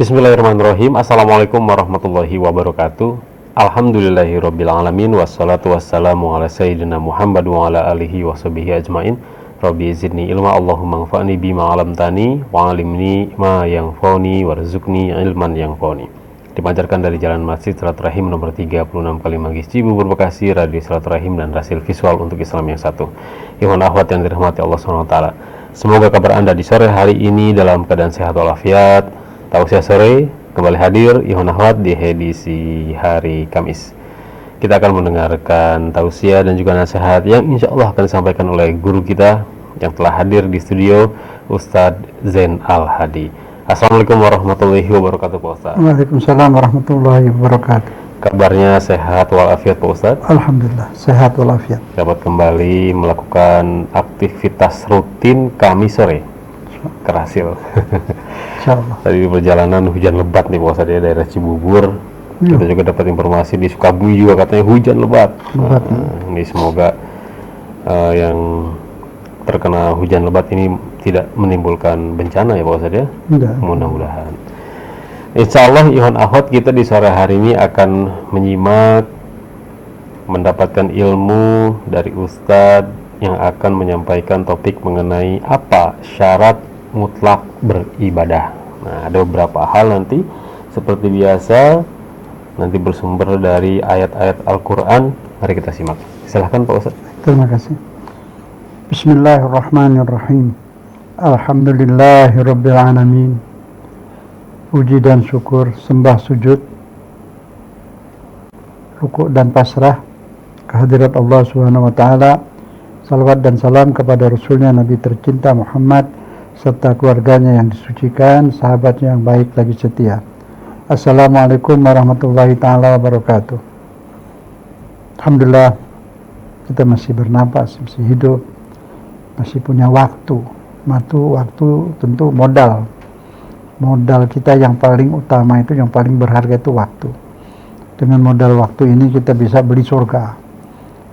Bismillahirrahmanirrahim. Assalamualaikum warahmatullahi wabarakatuh. Alhamdulillahirabbil alamin wassalatu wassalamu ala sayyidina Muhammad wa ala alihi washabihi ajmain. Rabbi zidni ilma, Allahumma anfa'ni bima 'allamtani wa 'allimni ma yanfa'uni warzuqni ilman yanfa'uni. Dipancarkan dari Jalan Masjid Silaturahim nomor 36 Kalimanggis Cibubur Bekasi, Radio Silaturahim dan Rasil Visual untuk Islam yang satu. Ikhwan akhwat yang dirahmati Allah SWT, semoga kabar Anda di sore hari ini dalam keadaan sehat walafiat. Tausiah sore kembali hadir Ikhwan akhwat di edisi hari Kamis. Kita akan mendengarkan tausiah dan juga nasihat yang insya Allah akan disampaikan oleh guru kita yang telah hadir di studio, Ustadz Zain Al-Hadi. Assalamualaikum warahmatullahi wabarakatuh Pak Ustadz. Waalaikumsalam warahmatullahi wabarakatuh. Kabarnya sehat walafiat Pak Ustadz? Alhamdulillah sehat walafiat. Dapat kembali melakukan aktivitas rutin Kamis sore. Kerhasil. Insyaallah. Tadi di perjalanan hujan lebat nih Pak Ustadz ya, daerah Cibubur. Kita juga dapat informasi di Sukabumi juga katanya hujan lebat. Ini semoga yang terkena hujan lebat ini tidak menimbulkan bencana ya Pak Ustadz ya. Mudah-mudahan. Insya Allah Ikhwan akhwat, kita di sore hari ini akan menyimak, mendapatkan ilmu dari Ustadz yang akan menyampaikan topik mengenai apa syarat mutlak beribadah. Nah, ada beberapa hal nanti seperti biasa nanti bersumber dari ayat-ayat Al-Quran. Mari kita simak. Silahkan Pak Ustadz. Terima kasih. Bismillahirrahmanirrahim. Alhamdulillahirabbil alamin. Puji dan syukur, sembah sujud, rukuk dan pasrah kehadirat Allah Subhanahu wa taala. Salawat dan salam kepada Rasulnya Nabi tercinta Muhammad serta keluarganya yang disucikan, sahabatnya yang baik lagi setia. Assalamualaikum warahmatullahi ta'ala wabarakatuh. Alhamdulillah kita masih bernapas, masih hidup, masih punya waktu. Waktu tentu modal kita yang paling utama itu, yang paling berharga itu waktu. Dengan modal waktu ini kita bisa beli surga,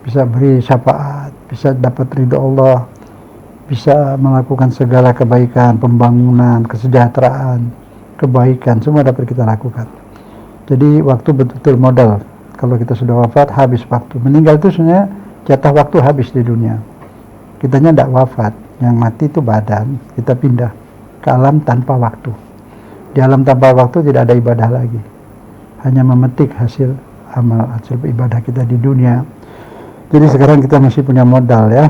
bisa beri syafaat, bisa dapat ridho Allah, bisa melakukan segala kebaikan, pembangunan, kesejahteraan, kebaikan, semua dapat kita lakukan. Jadi waktu betul-betul modal. Kalau kita sudah wafat, habis waktu. Meninggal itu sebenarnya jatah waktu habis di dunia. Kitanya tidak wafat, yang mati itu badan, kita pindah ke alam tanpa waktu. Di alam tanpa waktu tidak ada ibadah lagi, hanya memetik hasil amal, hasil ibadah kita di dunia. Jadi sekarang kita masih punya modal ya,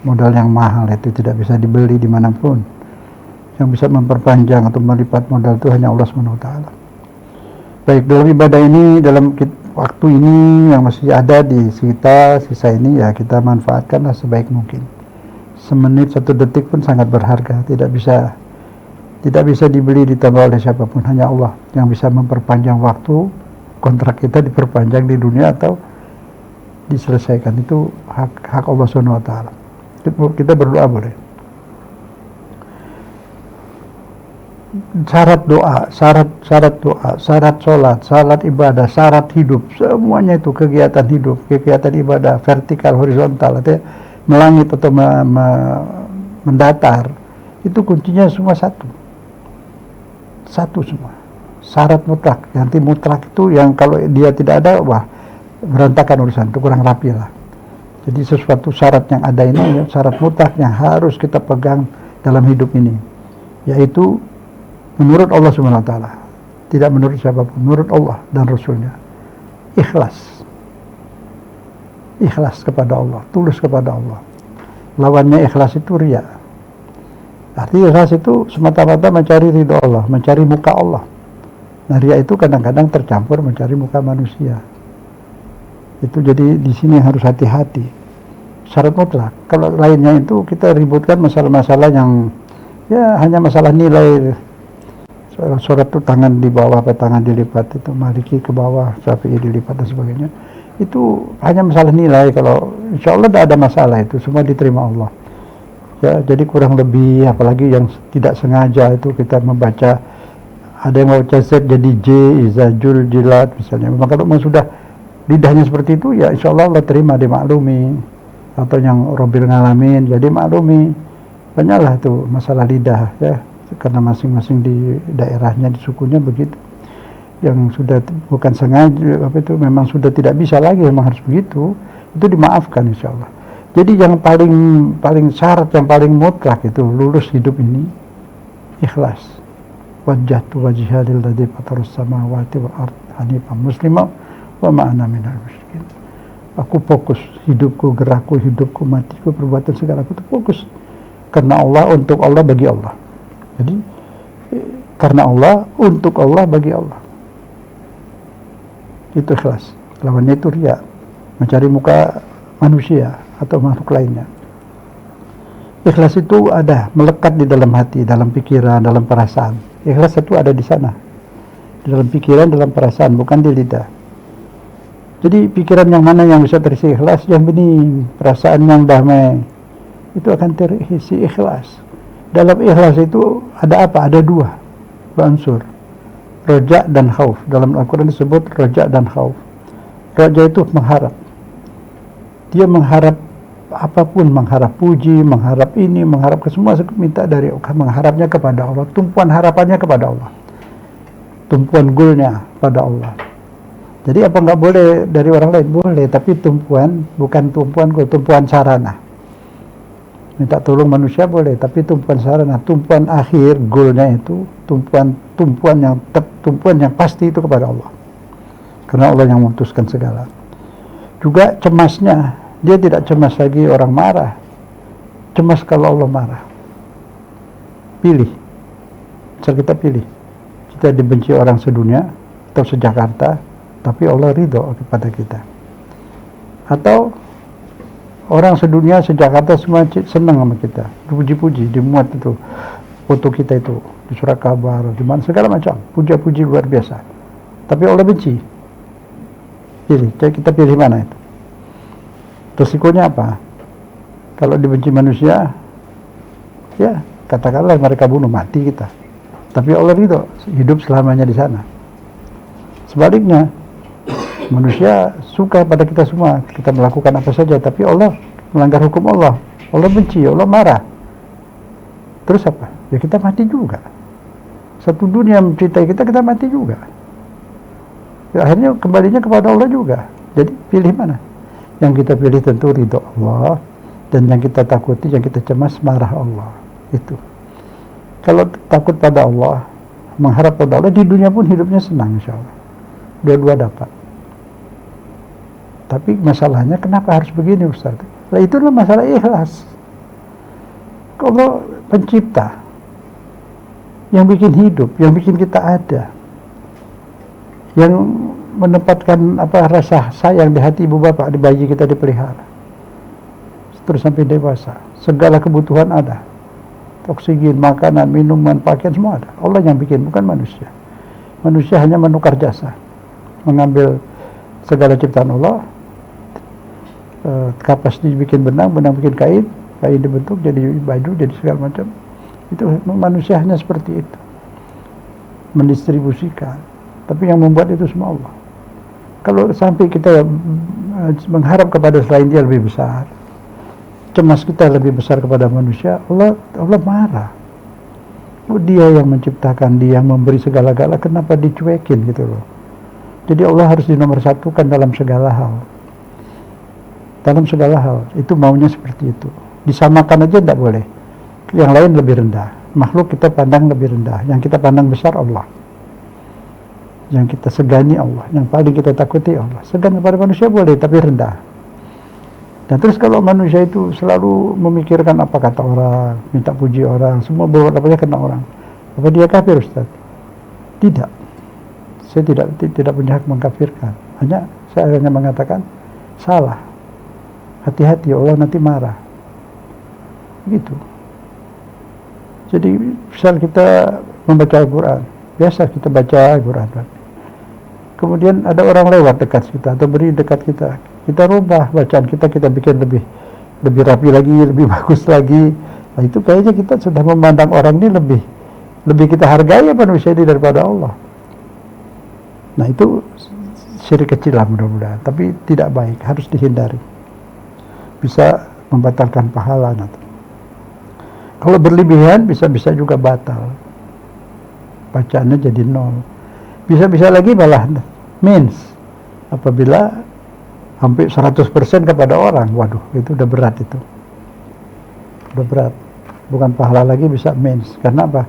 modal yang mahal, itu tidak bisa dibeli dimanapun. Yang bisa memperpanjang atau melipat modal itu hanya Allah SWT. Baik, dalam ibadah ini, dalam waktu ini yang masih ada di kita, sisa ini ya kita manfaatkanlah sebaik mungkin. Semenit, 1 detik pun sangat berharga, tidak bisa dibeli, ditambah oleh siapapun, hanya Allah yang bisa memperpanjang waktu. Kontrak kita diperpanjang di dunia atau diselesaikan, itu hak Allah SWT. Kita berdoa boleh. Syarat doa, syarat sholat, syarat ibadah, syarat hidup, semuanya itu kegiatan hidup, kegiatan ibadah, vertikal, horizontal, artinya melangit atau mendatar, itu kuncinya semua satu semua. Syarat mutlak, nanti mutlak itu yang kalau dia tidak ada, wah berantakan urusan, itu kurang rapi lah. Jadi sesuatu syarat yang ada ini, syarat mutlak yang harus kita pegang dalam hidup ini, yaitu menurut Allah SWT, tidak menurut siapapun, menurut Allah dan Rasulnya. Ikhlas kepada Allah, tulus kepada Allah. Lawannya ikhlas itu riya. Artinya ikhlas itu semata-mata mencari ridho Allah, mencari muka Allah. Nah, riya itu kadang-kadang tercampur mencari muka manusia. Itu jadi di sini harus hati-hati. Syarat mutlak. Kalau lainnya itu kita ributkan masalah-masalah yang ya hanya masalah nilai. Surat itu tangan di bawah apa tangan dilipat, itu Maliki ke bawah, Syafi'i dilipat dan sebagainya. Itu hanya masalah nilai. Kalau insya Allah tidak ada masalah, itu semua diterima Allah. Ya, jadi kurang lebih, apalagi yang tidak sengaja itu kita membaca, ada yang membaca Z jadi J, izajul jilat misalnya. Maka kalau memang sudah lidahnya seperti itu, ya insya Allah Allah terima, dimaklumi. Atau yang Robil ngalamin, jadi maklumi. Banyaklah itu masalah lidah ya. karena masing-masing di daerahnya, di sukunya begitu. Yang sudah bukan sengaja memang sudah tidak bisa lagi, memang harus begitu, itu dimaafkan insya Allah. Jadi yang paling syarat, yang paling mutlak itu lulus hidup ini ikhlas. Wajjahtu wajhiya lilladzi fatarus samawati wal ardh hanifan musliman wa ma ana minal musyrikin. Aku fokus hidupku, gerakku, hidupku, matiku, perbuatan segalaku itu fokus karena Allah, untuk Allah, bagi Allah. Jadi karena Allah, untuk Allah, bagi Allah. Itu ikhlas. Lawannya itu riya, mencari muka manusia atau makhluk lainnya. Ikhlas itu ada, melekat di dalam hati, dalam pikiran, dalam perasaan. Ikhlas itu ada di sana, di dalam pikiran, dalam perasaan, bukan di lidah. Jadi pikiran yang mana yang bisa terisi ikhlas, yang bening, perasaan yang damai, itu akan terisi ikhlas. Dalam ikhlas itu ada apa? Ada dua unsur, roja dan khauf. Dalam Al-Quran disebut roja dan khauf. Roja itu mengharap, dia mengharap apapun, mengharap puji, mengharap ini, mengharap ke semua, minta dari mengharapnya kepada Allah, tumpuan harapannya kepada Allah, tumpuan goalnya pada Allah. Jadi apa nggak boleh dari orang lain? Boleh, tapi tumpuan, bukan tumpuan goal, tumpuan sarana. Minta tolong manusia boleh, tapi tumpuan sarana, tumpuan akhir, goalnya itu tumpuan yang pasti itu kepada Allah, karena Allah yang memutuskan segala. Juga cemasnya, dia tidak cemas lagi orang marah, cemas kalau Allah marah. Pilih, misal kita pilih, kita dibenci orang sedunia atau sejakarta, tapi Allah ridho kepada kita. Atau orang sedunia, sejakarta semua senang sama kita, dipuji-puji, dimuat itu foto kita itu di surat kabar, di mana segala macam, puja-puji luar biasa, tapi Allah benci. Pilih, kita pilih mana itu? Resikonya apa? Kalau dibenci manusia, ya katakanlah mereka bunuh, mati kita, tapi Allah ridho, hidup selamanya di sana. Sebaliknya, manusia suka pada kita semua, kita melakukan apa saja, tapi Allah melanggar hukum Allah, Allah benci, Allah marah. Terus apa? Ya kita mati juga. Satu dunia mencintai kita, kita mati juga. Ya, akhirnya kembalinya kepada Allah juga. Jadi pilih mana? Yang kita pilih tentu ridho Allah, dan yang kita takuti, yang kita cemas marah Allah. Itu. Kalau takut pada Allah, mengharap pada Allah, di dunia pun hidupnya senang insya Allah. Dua-dua dapat. Tapi masalahnya kenapa harus begini Ustaz? Nah, itulah masalah ikhlas. Allah pencipta, yang bikin hidup, yang bikin kita ada, yang menempatkan rasa sayang di hati ibu bapak, di bayi kita dipelihara terus sampai dewasa, segala kebutuhan ada, oksigen, makanan, minuman, pakaian, semua ada. Allah yang bikin, bukan manusia. Manusia hanya menukar jasa, mengambil segala ciptaan Allah, kapas dibikin benang, benang bikin kain, kain dibentuk jadi baju, jadi segala macam. Itu manusia hanya seperti itu, mendistribusikan, tapi yang membuat itu semua Allah. Kalau sampai kita mengharap kepada selain Dia lebih besar, cemas kita lebih besar kepada manusia, Allah marah. Dia yang menciptakan, Dia yang memberi segala-gala, kenapa dicuekin gitu loh. Jadi Allah harus dinomorsatukan dalam segala hal. Dalam segala hal, itu maunya seperti itu. Disamakan aja tidak boleh. Yang lain lebih rendah. Makhluk kita pandang lebih rendah. Yang kita pandang besar Allah. Yang kita segani Allah. Yang paling kita takuti Allah. Segan kepada manusia boleh, tapi rendah. Dan terus kalau manusia itu selalu memikirkan apa kata orang, minta puji orang, semua berbuat apa kena orang, apa dia kafir Ustaz? Tidak. Saya tidak punya hak mengkafirkan. Saya hanya mengatakan salah. Hati-hati, Allah nanti marah. Gitu. Jadi misal kita membaca Al-Quran, biasa kita baca Al-Quran, kemudian ada orang lewat dekat kita atau beri dekat kita, kita rubah bacaan kita bikin lebih rapi lagi, lebih bagus lagi. Nah, itu kayaknya kita sudah memandang orang ini lebih kita hargai manusia ini daripada Allah. Nah, itu syirik kecil lah mudah-mudahan, tapi tidak baik, harus dihindari, bisa membatalkan pahala nanti. Kalau berlebihan bisa juga batal. bacaannya jadi 0. Bisa-bisa lagi malah means apabila hampir 100% kepada orang. Waduh, itu udah berat itu. Udah berat. Bukan pahala lagi, bisa means. Karena apa?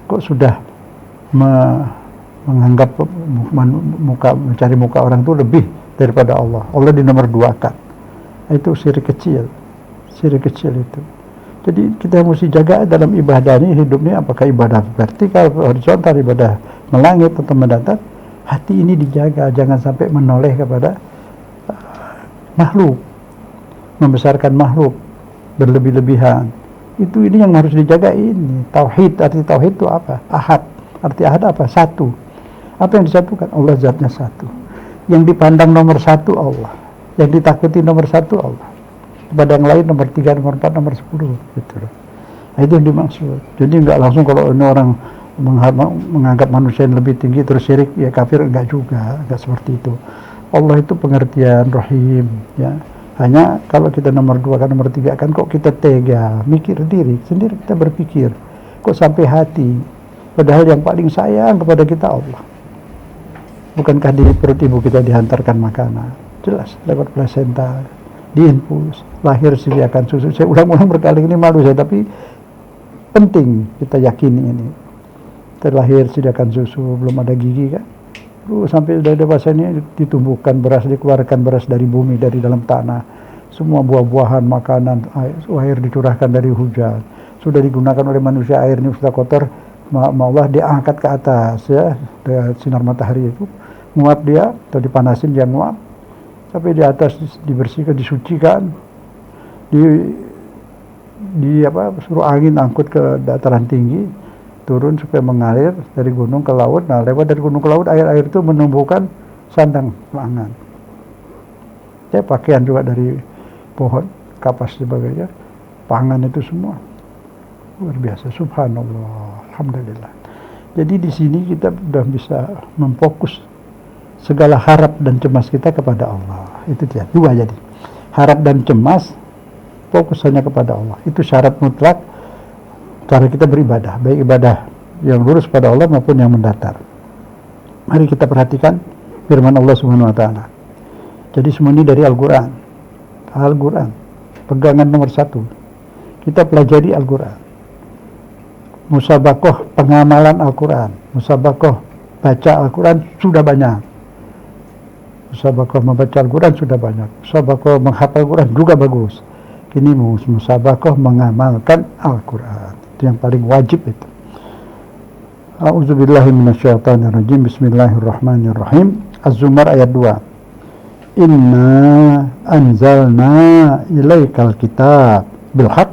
Kok sudah menganggap mencari muka orang itu lebih daripada Allah. Allah di nomor 2 kan. Itu syirik kecil. Syirik kecil itu. Jadi kita mesti jaga dalam ibadah ini, hidup ini, apakah ibadah vertikal, horizontal, ibadah melangit atau mendatar, hati ini dijaga, jangan sampai menoleh kepada makhluk, membesarkan makhluk berlebih-lebihan. Itu ini yang harus dijaga ini. Tauhid, arti tauhid itu apa? Ahad. Arti ahad apa? Satu. Apa yang disatukan? Allah zatnya satu. Yang dipandang nomor 1 Allah. Yang ditakuti nomor 1 Allah. Kepada yang lain nomor 3, nomor 4, nomor 10 gitu loh. Nah, itu yang dimaksud. Jadi enggak langsung kalau ini orang menganggap manusia yang lebih tinggi terus syirik, ya kafir, enggak juga, enggak seperti itu. Allah itu pengertian rahim, ya. Hanya kalau kita nomor 2 kan nomor 3 kan kok kita tega, mikir diri sendiri, kita berpikir kok sampai hati, padahal yang paling sayang kepada kita Allah. Bukankah di perut ibu kita dihantarkan makanan? Jelas lewat plasenta, diinfus, lahir sediakan susu. Saya ulang-ulang berkali ini, malu saya, tapi penting kita yakini ini. Terlahir sediakan susu, belum ada gigi kan. Sampai sudah dewasa ini ditumbuhkan beras, dikeluarkan beras dari bumi, dari dalam tanah. Semua buah-buahan, makanan, air dicurahkan dari hujan. Sudah digunakan oleh manusia, air ini sudah kotor. Allah diangkat ke atas, ya, sinar matahari itu nguap dia, atau dipanasin dia nguap. Sampai di atas dibersihkan, disucikan, suruh angin angkut ke dataran tinggi, turun supaya mengalir dari gunung ke laut. Nah, lewat dari gunung ke laut, air-air itu menumbuhkan sandang pangan. Ya, pakaian juga dari pohon, kapas sebagainya, pangan itu semua. Luar biasa, subhanallah, alhamdulillah. Jadi di sini kita sudah bisa memfokus segala harap dan cemas kita kepada Allah. Itu dia, 2 jadi. Harap dan cemas, fokus hanya kepada Allah. Itu syarat mutlak cara kita beribadah, baik ibadah yang lurus pada Allah maupun yang mendatar. Mari kita perhatikan firman Allah Subhanahu wa taala. Jadi semua ini dari Al-Qur'an. Al-Qur'an, pegangan nomor 1. Kita pelajari Al-Qur'an. Musabakoh pengamalan Al-Qur'an, musabakoh baca Al-Qur'an sudah banyak. Musabakoh membaca Al-Qur'an sudah banyak. Musabakoh menghafal Al-Qur'an juga bagus. Ini musabakoh mengamalkan Al-Qur'an. Itu yang paling wajib itu. A'udzubillahi minasyaitonirrajim. Bismillahirrahmanirrahim. Az-Zumar ayat 2. Inna anzalna ilaikal kitab bil haqq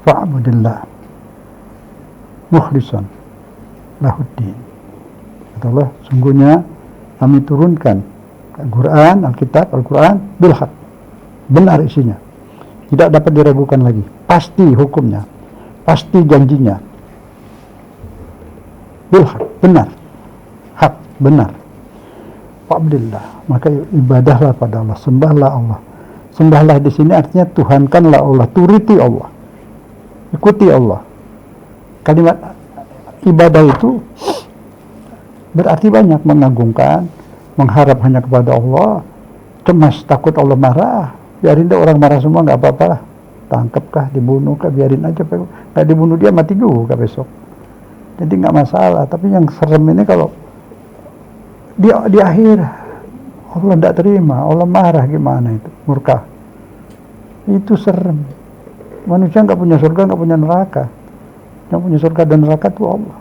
fa'budillah mukhlishan lahuddin. Kata Allah, sungguhnya kami turunkan Al-Quran, Alkitab, Al-Quran bil haq, benar isinya, tidak dapat diragukan lagi, pasti hukumnya, pasti janjinya, bil haq, benar, hak, benar. Fa'budillah, maka ibadahlah pada Allah, sembahlah Allah. Sembahlah di sini artinya tuhankanlah Allah, turuti Allah, ikuti Allah. Kalimat ibadah itu berarti banyak, mengagungkan, mengharap hanya kepada Allah, cemas takut Allah marah, biarin deh orang marah semua, nggak apa-apa lah, tangkapkah, dibunuhkah, biarin aja, nggak dibunuh dia mati juga besok, jadi nggak masalah. Tapi yang serem ini kalau di akhir Allah tidak terima, Allah marah, gimana itu, murka, itu serem. Manusia nggak punya surga, nggak punya neraka, yang punya surga dan neraka itu Allah.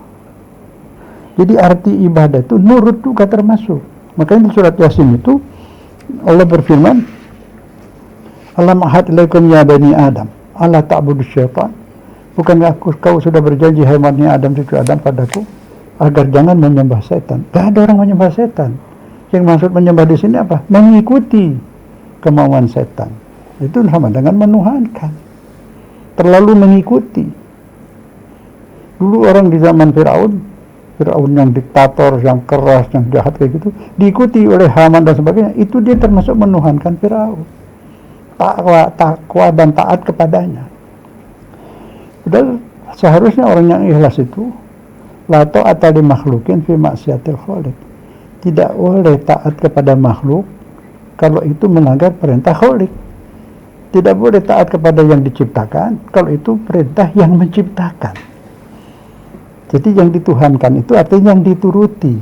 Jadi arti ibadah itu nurut juga termasuk. Makanya di surat Yasin itu Allah berfirman, Alam ahad ilaikum ya bani Adam, Allah ta'budu syaitan. Bukankah kau sudah berjanji, hai bani Adam, cucu Adam, padaku agar jangan menyembah setan. Gak ada orang menyembah setan. Yang maksud menyembah di sini apa? Mengikuti kemauan setan. Itu sama dengan menuhankan. Terlalu mengikuti. Dulu orang di zaman Firaun yang diktator, yang keras, yang jahat kayak gitu, diikuti oleh Haman dan sebagainya, itu dia termasuk menuhankan Firaun. Takwa dan taat kepadanya. Padahal seharusnya orang yang ikhlas itu La ta'ata li makhlukin fi maksiatil khaliq. Tidak boleh taat kepada makhluk kalau itu melanggar perintah khaliq. Tidak boleh taat kepada yang diciptakan kalau itu perintah yang menciptakan. Jadi yang dituhankan itu artinya yang dituruti.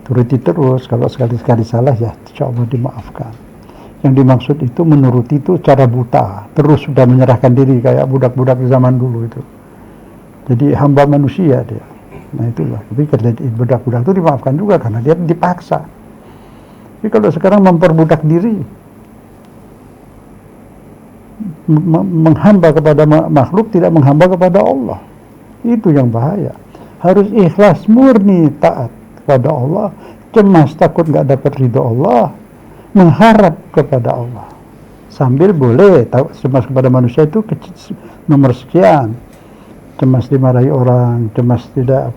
Turuti terus, kalau sekali-sekali salah ya insya Allah dimaafkan. Yang dimaksud itu menuruti itu cara buta, terus sudah menyerahkan diri kayak budak-budak di zaman dulu itu. Jadi hamba manusia dia. Nah itulah, tapi budak-budak itu dimaafkan juga karena dia dipaksa. Tapi kalau sekarang memperbudak diri, menghamba kepada makhluk, tidak menghamba kepada Allah, itu yang bahaya. Harus ikhlas murni taat kepada Allah, cemas takut nggak dapat ridho Allah, mengharap kepada Allah. Sambil boleh cemas kepada manusia itu nomor sekian, cemas dimarahi orang, cemas tidak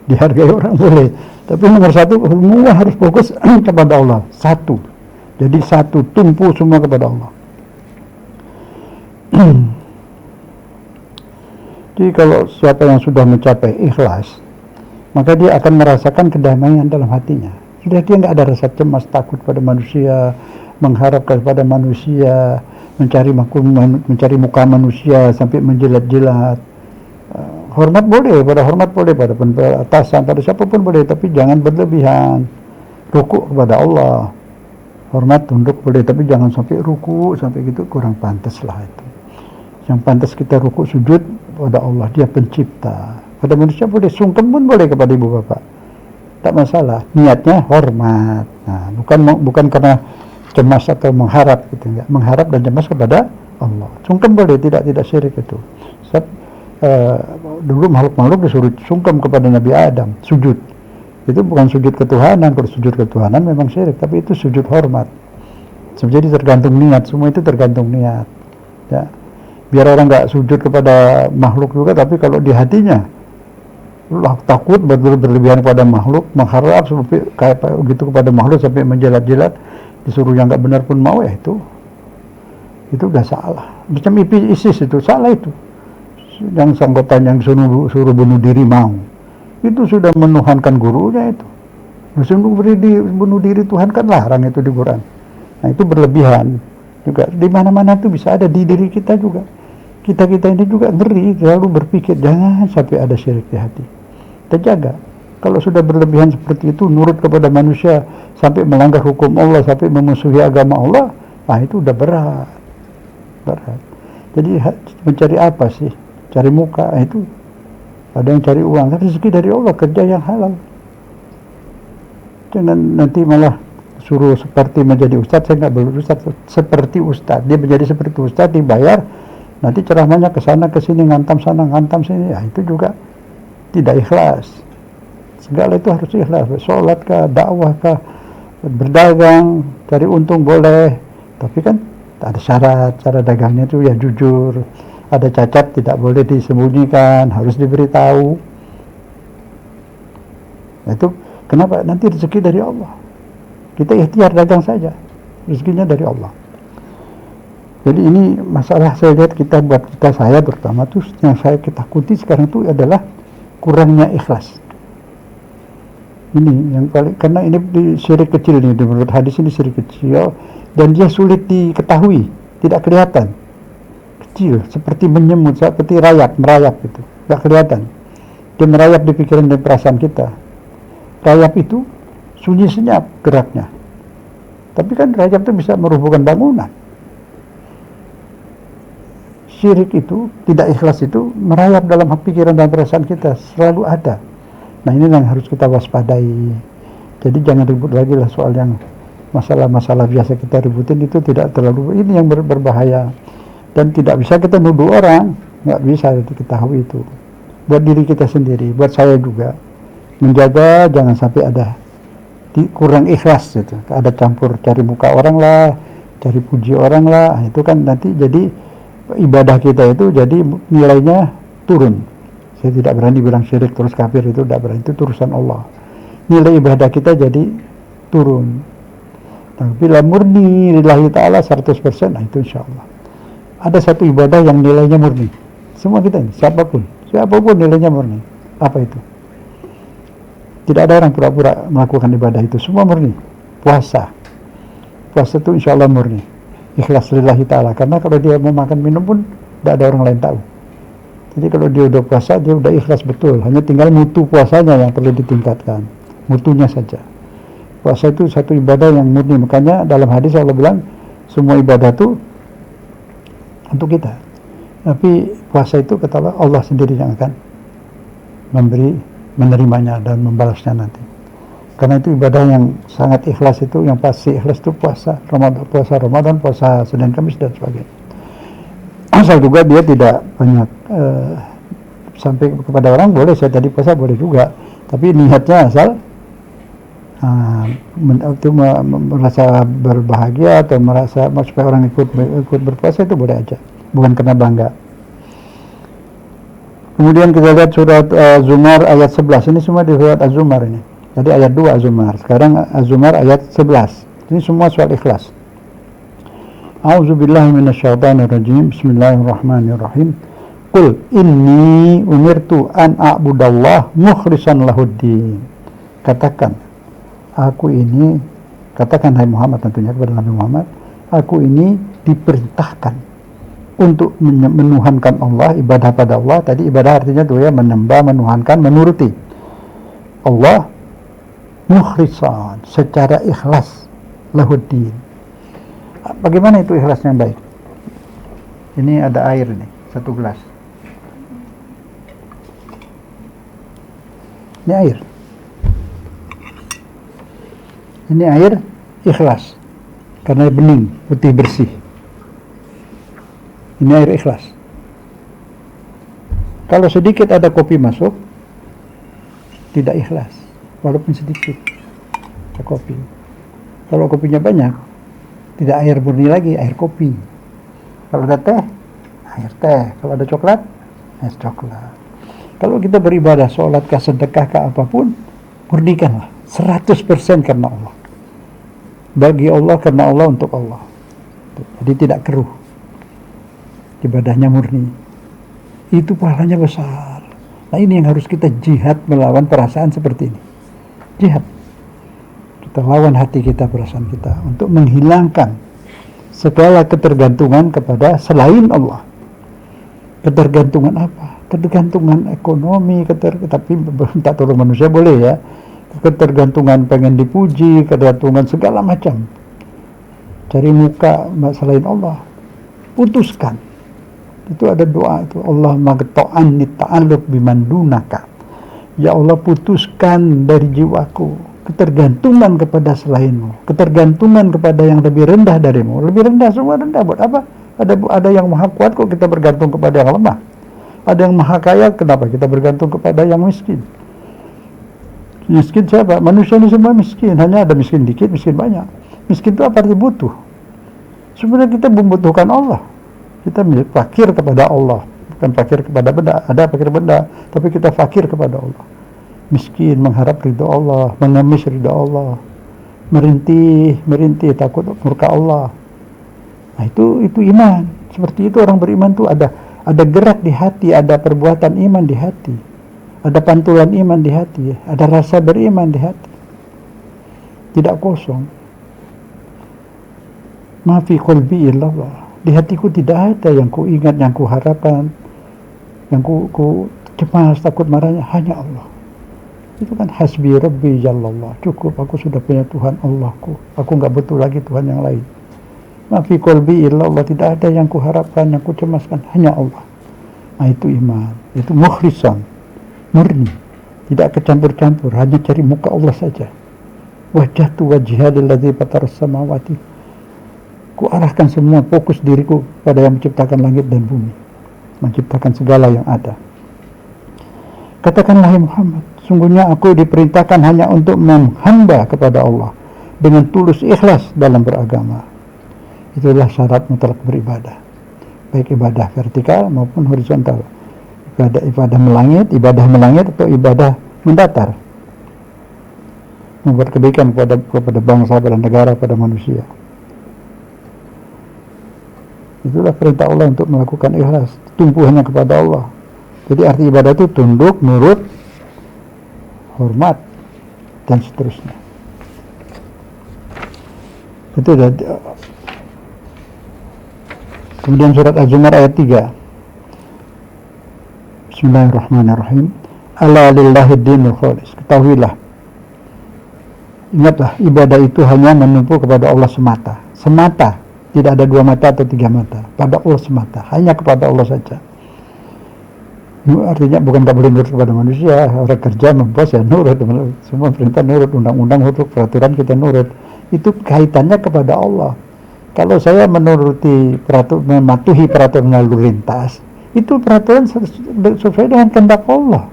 dihargai orang boleh, tapi nomor satu semua harus fokus kepada Allah, satu. Jadi satu, tumpu semua kepada Allah. Jadi kalau siapa yang sudah mencapai ikhlas, maka dia akan merasakan kedamaian dalam hatinya. Sudah dia nggak ada rasa cemas, takut pada manusia, mengharap kepada manusia, mencari muka manusia sampai menjilat-jilat. Hormat boleh, pada atasan, pada siapapun boleh, tapi jangan berlebihan. Rukuk kepada Allah, hormat tunduk boleh, tapi jangan sampai ruku sampai gitu, kurang pantas lah itu. Yang pantas kita ruku sujud pada Allah, dia pencipta. Pada manusia boleh, sungkem pun boleh kepada ibu bapak, tak masalah, niatnya hormat. Nah, bukan karena cemas atau mengharap gitu, enggak. Mengharap dan cemas kepada Allah. Sungkem boleh, tidak syirik itu. Dulu makhluk-makhluk disuruh sungkem kepada Nabi Adam, sujud. Itu bukan sujud ketuhanan. Kalau sujud ketuhanan memang syirik, tapi itu sujud hormat. Jadi tergantung niat, semua itu tergantung niat. Ya. Biar orang nggak sujud kepada makhluk juga, tapi kalau di hatinya takut berlebihan kepada makhluk, mengharap sampai kayak gitu kepada makhluk sampai menjilat-jilat, disuruh yang nggak benar pun mau, ya itu udah salah. Macam ISIS itu salah itu. Yang sanggotan yang suruh bunuh diri mau, itu sudah menuhankan gurunya itu. Bunuh diri Tuhan kan larang itu di Quran. Nah itu berlebihan juga. Di mana-mana itu bisa ada, di diri kita juga. Kita ini juga ngeri, selalu berpikir jangan sampai ada syirik di hati. Kita jaga. Kalau sudah berlebihan seperti itu, nurut kepada manusia sampai melanggar hukum Allah, sampai memusuhi agama Allah, nah itu udah berat. Jadi mencari apa sih? Cari muka, itu ada yang cari uang, kan rezeki dari Allah, kerja yang halal. Jangan nanti malah suruh seperti menjadi ustadz. Saya nggak belum ustadz, seperti ustadz, dia menjadi seperti ustadz, dibayar, nanti ceramahnya ke sana ke sini, ngantam sana ngantam sini, ya itu juga tidak ikhlas. Segala itu harus ikhlas. Sholat kah, dakwah kah, berdagang, cari untung boleh, tapi kan ada syarat. Cara dagangnya itu ya jujur. Ada cacat tidak boleh disembunyikan, harus diberitahu. Nah, itu kenapa? Nanti rezeki dari Allah. Kita ikhtiar dagang saja, rezekinya dari Allah. Jadi ini masalah saya lihat saya terutama tuh yang saya ketakuti sekarang itu adalah kurangnya ikhlas. Ini yang paling, karena ini di syirik kecil nih, menurut hadis ini syirik kecil dan dia sulit diketahui, tidak kelihatan. Kecil, seperti menyemut, seperti merayap itu, nggak kelihatan. Dia merayap di pikiran dan perasaan kita. Rayap itu sunyi senyap geraknya, tapi kan rayap itu bisa merubuhkan bangunan. Syirik itu, tidak ikhlas itu merayap dalam pikiran dan perasaan kita, selalu ada. Nah ini yang harus kita waspadai. Jadi jangan ribut lagi lah soal yang masalah-masalah biasa kita ributin, itu tidak terlalu, ini yang berbahaya. Dan tidak bisa kita nuduh orang, nggak bisa diketahui itu. Buat diri kita sendiri, buat saya juga, menjaga jangan sampai ada kurang ikhlas gitu. Ada campur cari muka orang lah, cari puji orang lah, itu kan nanti jadi ibadah kita itu jadi nilainya turun. Saya tidak berani bilang syirik terus kafir, itu tidak berani, itu urusan Allah. Nilai ibadah kita jadi turun. Tapi bila murni lillahi ta'ala 100%, nah itu insya Allah. Ada satu ibadah yang nilainya murni Semua kita ini, siapapun nilainya murni. Apa itu? Tidak ada orang pura-pura melakukan ibadah itu, semua murni. Puasa itu insya Allah murni, ikhlas lillahi ta'ala, karena kalau dia mau makan minum pun tidak ada orang lain tahu. Jadi kalau dia udah puasa, dia udah ikhlas betul, hanya tinggal mutu puasanya yang perlu ditingkatkan, mutunya saja. Puasa itu satu ibadah yang murni, makanya dalam hadis Allah bilang semua ibadah itu untuk kita, tapi puasa itu kata Allah sendiri yang akan menerimanya dan membalasnya nanti. Karena itu ibadah yang sangat ikhlas itu, yang pasti ikhlas itu puasa Ramadan, puasa Senin Kamis dan sebagainya. Asal juga dia tidak banyak sampai kepada orang, boleh saya tadi puasa boleh juga, tapi niatnya asal itu merasa berbahagia atau merasa supaya orang ikut berpuasa, itu boleh aja, bukan karena bangga. Kemudian kita lihat surat Az-Zumar ayat 11. Ini semua di surat Az-Zumar ini. Jadi ayat 2 Az-Zumar. Sekarang Az-Zumar ayat 11. Ini semua soal ikhlas. A'udzubillahi minasyaitonirrajim. Bismillahirrahmanirrahim. Qul inni umirtu an a'budallah mukhlishan lahuddin. Katakan hai Muhammad, tentunya kepada Nabi Muhammad, aku ini diperintahkan untuk menuhankan Allah, ibadah pada Allah. Tadi ibadah artinya tuh ya, menyembah, menuhankan, menuruti Allah mukhlisan, secara ikhlas, lahuddin. Bagaimana itu ikhlas yang baik? Ini ada air nih, 1 gelas. Ini air. Ini air ikhlas, karena bening, putih bersih. Ini air ikhlas. Kalau sedikit ada kopi masuk, tidak ikhlas, walaupun sedikit ada kopi. Kalau kopinya banyak, tidak air murni lagi, air kopi. Kalau ada teh, air teh. Kalau ada coklat, air coklat. Kalau kita beribadah, sholat kah, sedekah kah, apapun, murnikanlah 100% karena Allah, bagi Allah, karena Allah, untuk Allah. Jadi tidak keruh, ibadahnya murni. Itu pahalanya besar. Nah, ini yang harus kita jihad melawan perasaan seperti ini. Jihad, kita lawan hati kita, perasaan kita, untuk menghilangkan segala ketergantungan kepada selain Allah. Ketergantungan apa? Ketergantungan ekonomi, tapi minta tolong manusia boleh ya. Ketergantungan pengen dipuji, ketergantungan segala macam, cari muka selain Allah, putuskan. Itu ada doa itu, Allah magto'anni ta'alluq biman dunaka. Ya Allah, putuskan dari jiwaku ketergantungan kepada selainmu, ketergantungan kepada yang lebih rendah darimu. Lebih rendah, semua rendah, buat apa? Ada yang maha kuat kok kita bergantung kepada yang lemah. Ada yang maha kaya, kenapa kita bergantung kepada yang miskin? Miskin siapa? Manusia ini semua miskin, hanya ada miskin dikit, miskin banyak. Miskin itu apa arti butuh? Sebenarnya kita membutuhkan Allah. Kita fakir kepada Allah, bukan fakir kepada benda. Ada fakir benda, tapi kita fakir kepada Allah. Miskin, mengharap ridho Allah, mengemis ridho Allah, merintih takut murka Allah. Nah, itu iman. Seperti itu orang beriman tuh ada gerak di hati, ada perbuatan iman di hati, ada pantulan iman di hati, ada rasa beriman di hati, tidak kosong. Ma fi qalbi illallah. Di hatiku tidak ada yang ku ingat, yang ku harapkan, yang ku cemas takut marahnya, hanya Allah. Itu kan hasbi rabbi jallallah, cukup, aku sudah punya Tuhan Allahku, aku nggak butuh lagi Tuhan yang lain. Ma fi qalbi illallah, tidak ada yang ku harapkan, yang ku cemaskan, hanya Allah. Nah, itu iman, itu mukhlisan, murni, tidak kecampur-campur, hanya cari muka Allah saja. Wajjahtu wajhiya lilladzi fataras samawati, ku arahkan semua fokus diriku pada yang menciptakan langit dan bumi, menciptakan segala yang ada. Katakanlah ya Muhammad, sungguhnya aku diperintahkan hanya untuk menghamba kepada Allah dengan tulus ikhlas dalam beragama. Itulah syarat mutlak beribadah, baik ibadah vertikal maupun horizontal, ibadah melangit atau ibadah mendatar, membuat kebaikan kepada bangsa, pada negara, pada manusia. Itulah perintah Allah untuk melakukan ikhlas, tumpu hanya kepada Allah. Jadi arti ibadah itu tunduk, nurut, hormat, dan seterusnya. Itu ada. Kemudian surat Az-Zumar ayat 3. Bismillahirrahmanirrahim. Ala lillahi dinul khalis. Ketahuilah, ingatlah, ibadah itu hanya menumpu kepada Allah semata. Semata, tidak ada 2 mata atau 3 mata. Pada Allah semata, hanya kepada Allah saja. Artinya bukan tak boleh nurut kepada manusia. Orang kerja membos ya nurut, semua perintah nurut, undang-undang nurut, peraturan kita nurut. Itu kaitannya kepada Allah. Kalau saya menuruti mematuhi peraturan lalu lintas, itu peraturan sesuai dengan kehendak Allah.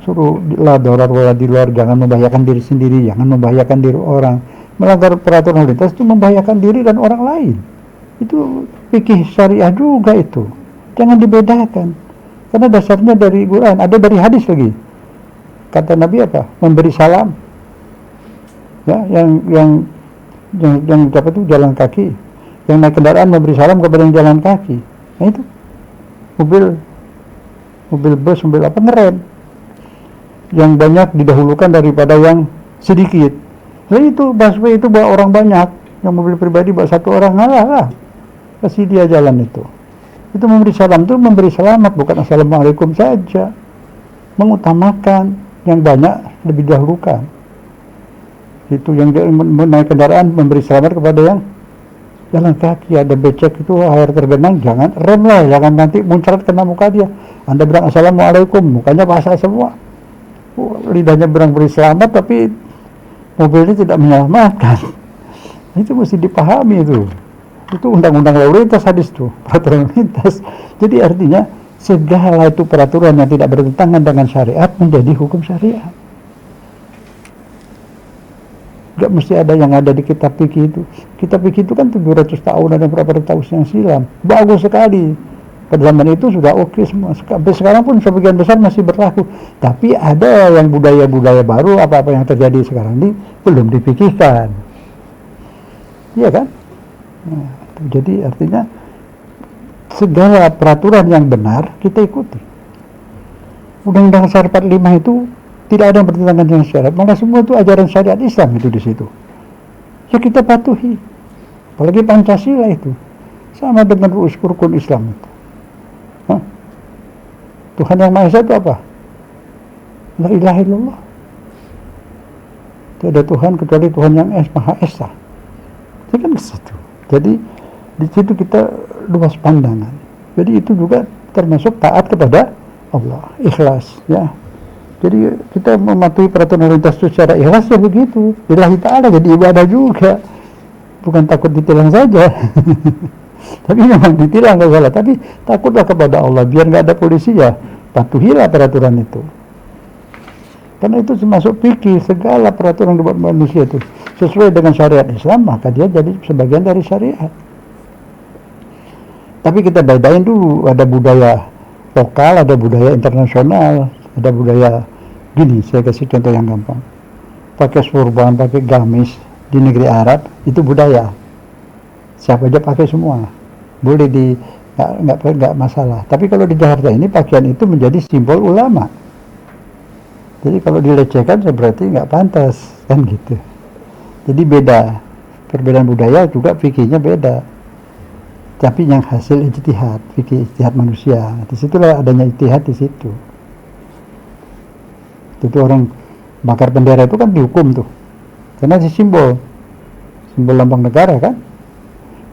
Suruh la darar wala dirar, jangan membahayakan diri sendiri, jangan membahayakan diri orang. Melanggar peraturan lalu lintas itu membahayakan diri dan orang lain. Itu fikih syariah juga itu. Jangan dibedakan. Karena dasarnya dari Quran, ada dari hadis lagi. Kata Nabi apa? Memberi salam. Ya, yang dapat itu jalan kaki. Yang naik kendaraan memberi salam kepada yang jalan kaki. Nah itu mobil bus, mobil apa, ngerem. Yang banyak didahulukan daripada yang sedikit. Nah itu busway itu bawa orang banyak. Yang mobil pribadi bawa 1 orang, lah. Kasih dia jalan itu. Itu memberi salam itu memberi selamat, bukan assalamualaikum saja. Mengutamakan yang banyak lebih dahulukan. Itu yang naik kendaraan memberi selamat kepada yang jalan kaki. Ada becek itu air tergenang, jangan rem lah, jangan nanti muncrat kena muka dia. Anda bilang assalamualaikum, mukanya basah semua. Lidahnya bilang beri selamat tapi mobilnya tidak menyelamatkan. Itu mesti dipahami itu. Itu undang-undang lalu lintas, hadis tuh, peraturan lalu lintas. Jadi artinya segala itu peraturan yang tidak bertentangan dengan syariat menjadi hukum syariat. Gak mesti ada yang ada di kitab fikih itu. Kitab fikih itu kan 700 tahun, ada berapa tahun yang silam. Bagus sekali. Pada zaman itu sudah oke semua. Sampai sekarang pun sebagian besar masih berlaku. Tapi ada yang budaya-budaya baru, apa-apa yang terjadi sekarang ini belum dipikirkan. Iya kan? Nah, jadi artinya segala peraturan yang benar kita ikuti. Undang-Undang Dasar 45 itu tidak ada yang bertentangan dengan syariat, malah semua itu ajaran syariat Islam itu di situ. Ya kita patuhi. Apalagi Pancasila itu sama dengan rukun Islam itu. Hah? Tuhan yang Maha Esa itu apa? La ilaha illallah. Tidak ada Tuhan kecuali Tuhan yang Maha Esa. Itu kan ke situ. Jadi di situ kita luas pandangan. Jadi itu juga termasuk taat kepada Allah, ikhlas, ya. Jadi kita mematuhi peraturan lalu lintas secara ikhlas ya begitu. Lillahi ta'ala, jadi ibadah juga. Bukan takut ditilang saja. Tapi memang ditilang gak salah. Tapi takutlah kepada Allah. Biar gak ada polisi ya, patuhilah peraturan itu. Karena itu termasuk fikih, segala peraturan dibuat manusia itu sesuai dengan syariat Islam, maka dia jadi sebagian dari syariat. Tapi kita bedain dulu, ada budaya lokal, ada budaya internasional, ada budaya gini, saya kasih contoh yang gampang. Pakai surban, pakai gamis di negeri Arab, itu budaya. Siapa aja pakai semua. Boleh nggak masalah. Tapi kalau di Jakarta ini pakaian itu menjadi simbol ulama. Jadi kalau dilecehkan berarti nggak pantas, kan gitu. Jadi beda. Perbedaan budaya juga fikihnya beda. Tapi yang hasil ijtihad, fikih ijtihad manusia. Disitulah adanya ijtihad di situ. Itu orang bakar bendera itu kan dihukum tuh, karena simbol lambang negara kan.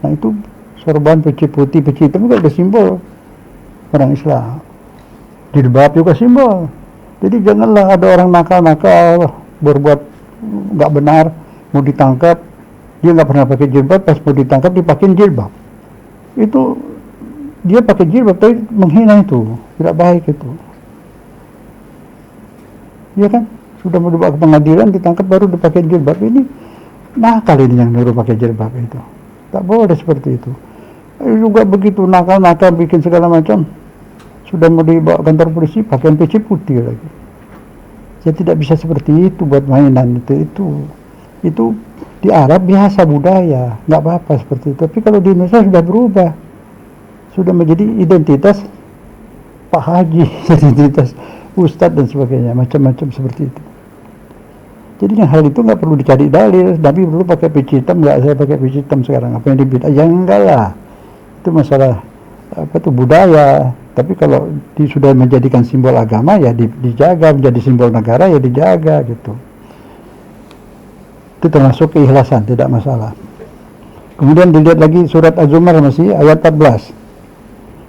Nah itu sorban, peci putih, peci hitam juga ada simbol orang Islam. Jilbab juga simbol. Jadi janganlah ada orang nakal-nakal berbuat nggak benar, mau ditangkap dia nggak pernah pakai jilbab, pas mau ditangkap dipakein jilbab. Itu dia pakai jilbab tapi menghina, itu tidak baik itu. Ya kan, sudah mau dibawa ke pengadilan, ditangkap baru dipakai jilbab. Ini nakal ini yang nyuruh pakai jilbab itu. Tak boleh seperti itu. Juga begitu nakal-nakal bikin segala macam. Sudah mau dibawa kantor polisi, pakaian peci putih lagi. Saya tidak bisa seperti itu buat mainan itu Di Arab biasa budaya, nggak apa-apa seperti itu. Tapi kalau di Indonesia sudah berubah, sudah menjadi identitas Pak Haji, identitas Ustadz dan sebagainya, macam-macam seperti itu. Jadi yang hal itu nggak perlu dicari dalil. Nabi perlu pakai peci hitam, nggak saya pakai peci hitam sekarang. Apa yang dibid'ah? Ya enggak lah. Itu masalah apa tuh budaya. Tapi kalau sudah menjadikan simbol agama ya dijaga, menjadi simbol negara ya dijaga gitu. Itu termasuk keikhlasan, tidak masalah. Kemudian dilihat lagi surat Az-Zumar masih ayat 14.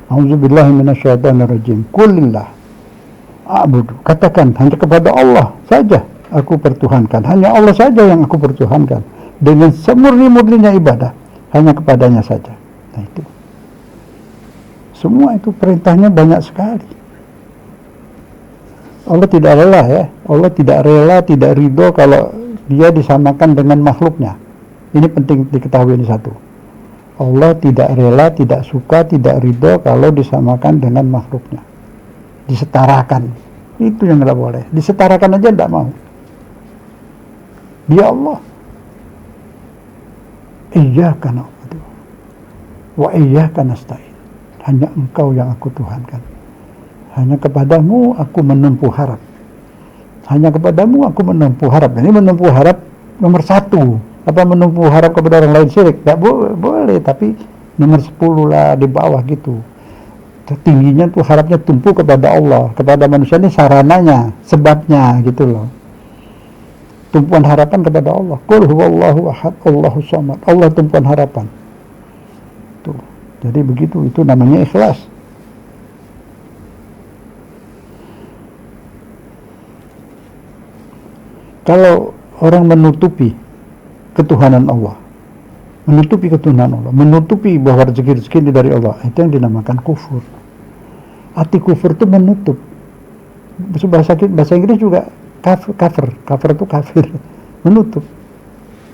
A'udzubillahi minasyaitonirrajim. Qulillah a'budu. Katakan hanya kepada Allah saja aku pertuhankan. Hanya Allah saja yang aku pertuhankan. Dengan semurni-murninya ibadah. Hanya kepadanya saja. Nah itu. Semua itu perintahnya banyak sekali. Allah tidak rela ya. Allah tidak rela, tidak ridho kalau dia disamakan dengan makhluknya. Ini penting diketahui ini satu. Allah tidak rela, tidak suka, tidak ridho kalau disamakan dengan makhluknya. Disetarakan. Itu yang tidak boleh. Disetarakan aja tidak mau. Dia Allah. Iyyaka na'budu wa iyyaka nasta'in. Hanya Engkau yang aku tuhankan. Hanya kepadamu aku menempuh harap. Hanya kepadamu aku menempuh harap. Ini menempuh harap nomor 1. Apa menempuh harap kepada orang lain syirik? Tidak boleh, tapi nomor 10 lah di bawah gitu. Tingginya tuh harapnya tumpu kepada Allah, kepada manusia ini sarananya, sebabnya gitu loh. Tumpuan harapan kepada Allah. Qul huwallahu ahad, Allahus samad. Allah tumpuan harapan. Tuh. Jadi begitu, itu namanya ikhlas. Kalau orang menutupi ketuhanan Allah, menutupi bahwa rezeki-rezeki ini dari Allah, itu yang dinamakan kufur. Arti kufur itu menutup. Bahasa Inggris juga kafir itu kafir, menutup.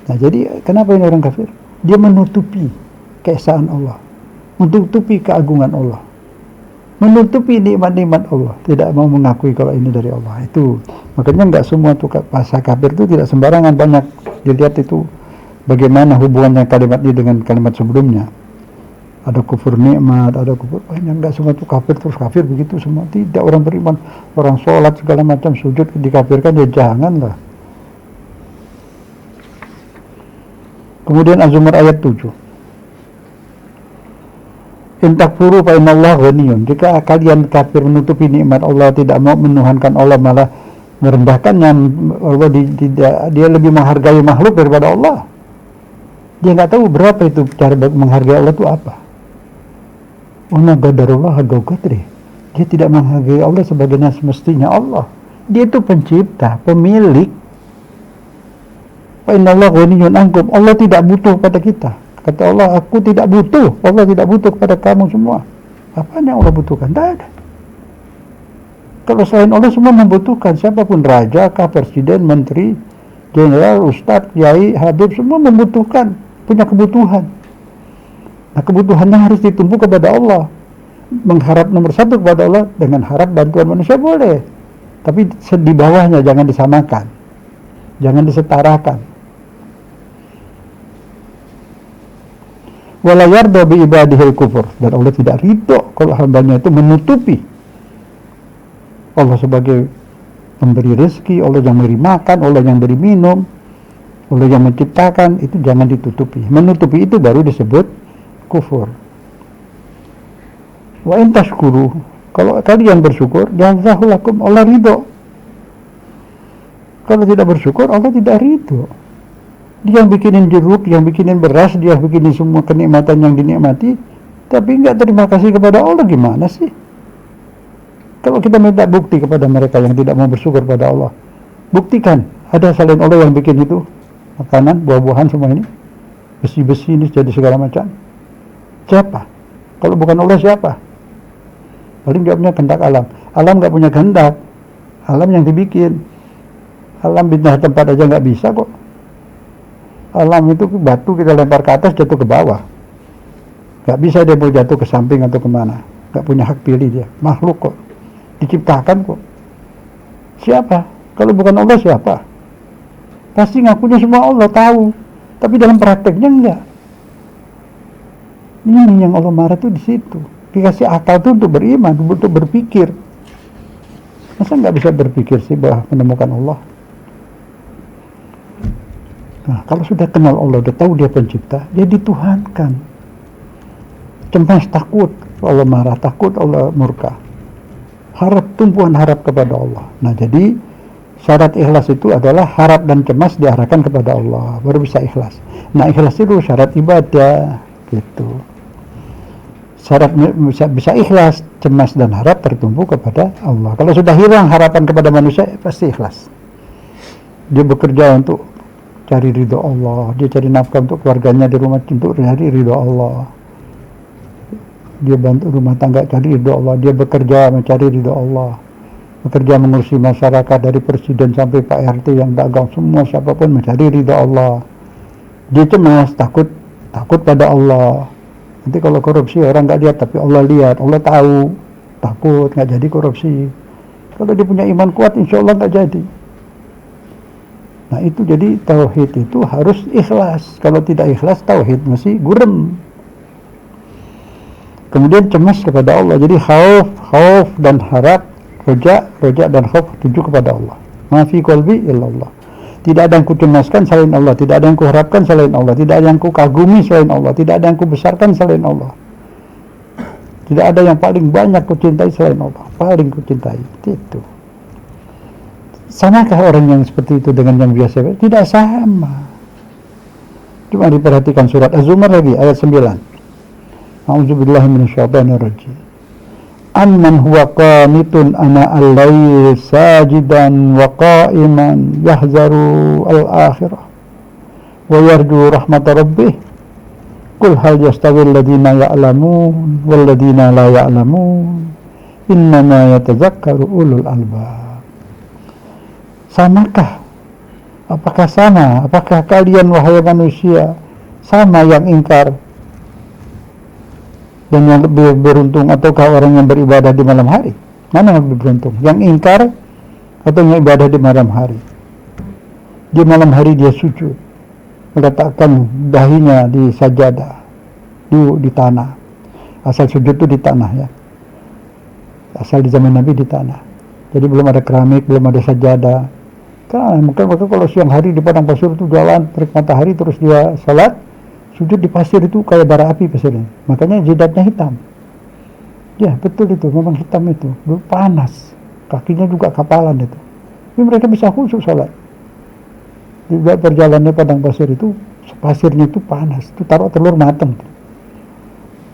Nah jadi kenapa ini orang kafir? Dia menutupi keesaan Allah, menutupi keagungan Allah, menutupi nikmat-nikmat Allah, tidak mau mengakui kalau ini dari Allah. Itu makanya nggak semua tuh bahasa kafir itu tidak sembarangan, banyak dilihat itu bagaimana hubungannya kalimat ini dengan kalimat sebelumnya. Ada kufur nikmat, ada kufur banyak. Nggak semua itu kafir terus kafir begitu semua. Tidak, orang beriman, orang sholat segala macam sujud dikafirkan, ya janganlah. Kemudian Az-Zumar ayat 7. In takfuru fa innallaha ghaniyun. Jika kalian kafir menutupi nikmat Allah, tidak mau menuhankan Allah, malah merendahkannya, Allah dia lebih menghargai makhluk daripada Allah. Dia nggak tahu berapa itu cara menghargai Allah itu apa. Una qadarullah haqqa qadri. Dia tidak menghargai Allah sebagaimana semestinya Allah. Dia itu pencipta, pemilik. Fa innallaha ghaniyun ankum. Allah tidak butuh pada kita. Kata Allah, aku tidak butuh. Allah tidak butuh kepada kamu semua. Apa yang Allah butuhkan? Tidak ada. Kalau selain Allah semua membutuhkan. Siapapun raja, kah, presiden, menteri, jenderal, ustadz, kiai, habib, semua membutuhkan. Punya kebutuhan. Nah kebutuhannya harus ditumpu kepada Allah. Mengharap nomor 1 kepada Allah dengan harap bantuan manusia boleh. Tapi di bawahnya jangan disamakan. Jangan disetarakan. Wala yarda bi ibadihil kufur. Dan Allah tidak ridho kalau hambanya itu menutupi Allah sebagai pemberi rezeki, Allah yang memberi makan, Allah yang memberi minum, Allah yang menciptakan, itu jangan ditutupi. Menutupi itu baru disebut kufur. Wa in tashkuru, kalau kalian bersyukur, jazahu lakum, Allah ridho. Kalau tidak bersyukur, Allah tidak ridho. Dia yang bikinin jeruk, yang bikinin beras, dia bikinin semua kenikmatan yang dinikmati, tapi enggak terima kasih kepada Allah, gimana sih? Kalau kita minta bukti kepada mereka yang tidak mau bersyukur pada Allah, buktikan, ada selain Allah yang bikin itu, makanan, buah-buahan semua ini, besi-besi ini jadi segala macam. Siapa? Kalau bukan Allah siapa? Paling dia punya kehendak alam. Alam nggak punya kehendak. Alam yang dibikin. Alam pindah tempat aja nggak bisa kok. Alam itu batu kita lempar ke atas jatuh ke bawah. Nggak bisa dia mau jatuh ke samping atau kemana. Nggak punya hak pilih dia. Makhluk kok. Diciptakan kok. Siapa? Kalau bukan Allah siapa? Pasti ngakunya semua Allah tahu. Tapi dalam prakteknya enggak. Ini yang Allah marah tuh di situ. Dikasih akal tuh untuk beriman, untuk berpikir. Masa nggak bisa berpikir sih bahwa menemukan Allah? Nah, kalau sudah kenal Allah, udah tahu dia pencipta, dia dituhankan. Cemas, takut Allah marah, takut Allah murka. Harap, tumpuan harap kepada Allah. Nah, jadi syarat ikhlas itu adalah harap dan cemas diarahkan kepada Allah, baru bisa ikhlas. Nah, ikhlas itu syarat ibadah, gitu. Syarat bisa ikhlas, cemas dan harap tertumpu kepada Allah. Kalau sudah hilang harapan kepada manusia, pasti ikhlas. Dia bekerja untuk cari ridho Allah, dia cari nafkah untuk keluarganya di rumah untuk cari ridho Allah. Dia bantu rumah tangga cari ridho Allah, dia bekerja mencari ridho Allah. Bekerja mengurusi masyarakat dari presiden sampai Pak RT yang dagang semua siapapun mencari ridho Allah. Dia cemas, takut pada Allah. Nanti kalau korupsi orang nggak lihat tapi Allah lihat, Allah tahu, takut nggak jadi korupsi. Kalau dia punya iman kuat, insya Allah nggak jadi. Nah itu jadi tauhid itu harus ikhlas. Kalau tidak ikhlas, tauhid masih gurem. Kemudian cemas kepada Allah. Jadi khauf dan harap, roja dan khauf tuju kepada Allah. Ma fi qalbi illallah. Tidak ada yang kucemaskan selain Allah, tidak ada yang kuharapkan selain Allah, tidak ada yang kukagumi selain Allah, tidak ada yang kubesarkan selain Allah. Tidak ada yang paling banyak kucintai selain Allah, paling kucintai. Itu. Samakah orang yang seperti itu dengan yang biasa? Tidak sama. Cuma diperhatikan surat Az-Zumar lagi ayat 9. A'udzubillahi minasyaitonirrajim. Amman huwa qanitun ana al-layl sajidan wa qa'iman yahzaru al-akhirah wa yarju rahmata rabbih qul hal yastawi alladhina ya'lamun wal ladhina la ya'lamun innama yatazakkaru ulul albab. Samakah? Apakah sama? Apakah kalian wahai manusia sama yang ingkar dan yang lebih beruntung, ataukah orang yang beribadah di malam hari? Mana yang lebih beruntung? Yang ingkar atau yang ibadah di malam hari? Di malam hari dia sujud, meletakkan dahinya di sajadah, di tanah. Asal sujud itu di tanah ya. Asal di zaman Nabi di tanah. Jadi belum ada keramik, belum ada sajadah. Kan mungkin kalau siang hari di padang pasir itu jalan terik matahari terus dia salat, sujud di pasir itu kayak bara api pasirnya. Makanya jidatnya hitam. Ya betul itu, memang hitam itu. Panas. Kakinya juga kapalan itu. Tapi mereka bisa khusyuk salat. Di perjalanannya padang pasir itu, pasirnya itu panas. Itu taruh telur matang.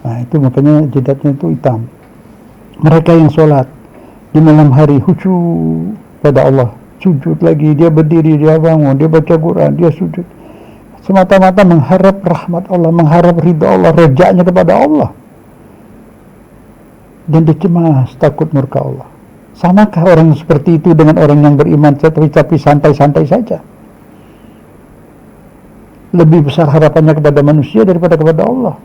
Nah itu makanya jidatnya itu hitam. Mereka yang sholat di malam hari khusyuk pada Allah. Sujud lagi, dia berdiri, dia bangun, dia baca Quran, dia sujud. Semata-mata mengharap rahmat Allah, mengharap ridha Allah, rejanya kepada Allah. Dan dia cemas, takut murka Allah. Samakah orang seperti itu dengan orang yang beriman tapi santai-santai saja? Lebih besar harapannya kepada manusia daripada kepada Allah.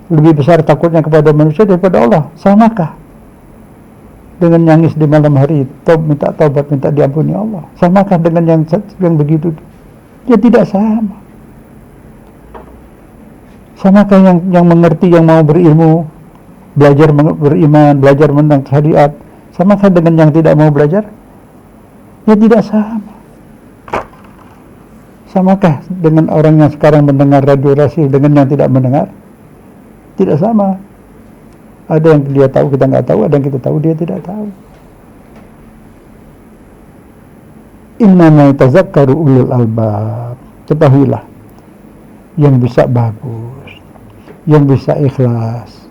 Lebih besar takutnya kepada manusia daripada Allah. Samakah dengan nangis di malam hari, minta taubat, minta diampuni Allah? Samakah dengan yang begitu? Ya tidak sama. Samakah yang mengerti, yang mau berilmu, belajar beriman, belajar tentang syariat, samakah dengan yang tidak mau belajar? Ya tidak sama. Samakah dengan orang yang sekarang mendengar radio Rasul dengan yang tidak mendengar? Tidak sama. Ada yang dia tahu kita nggak tahu, ada yang kita tahu dia tidak tahu. Innama yatazakkaru ulul albab. Ketahuilah, yang bisa bagus, yang bisa ikhlas,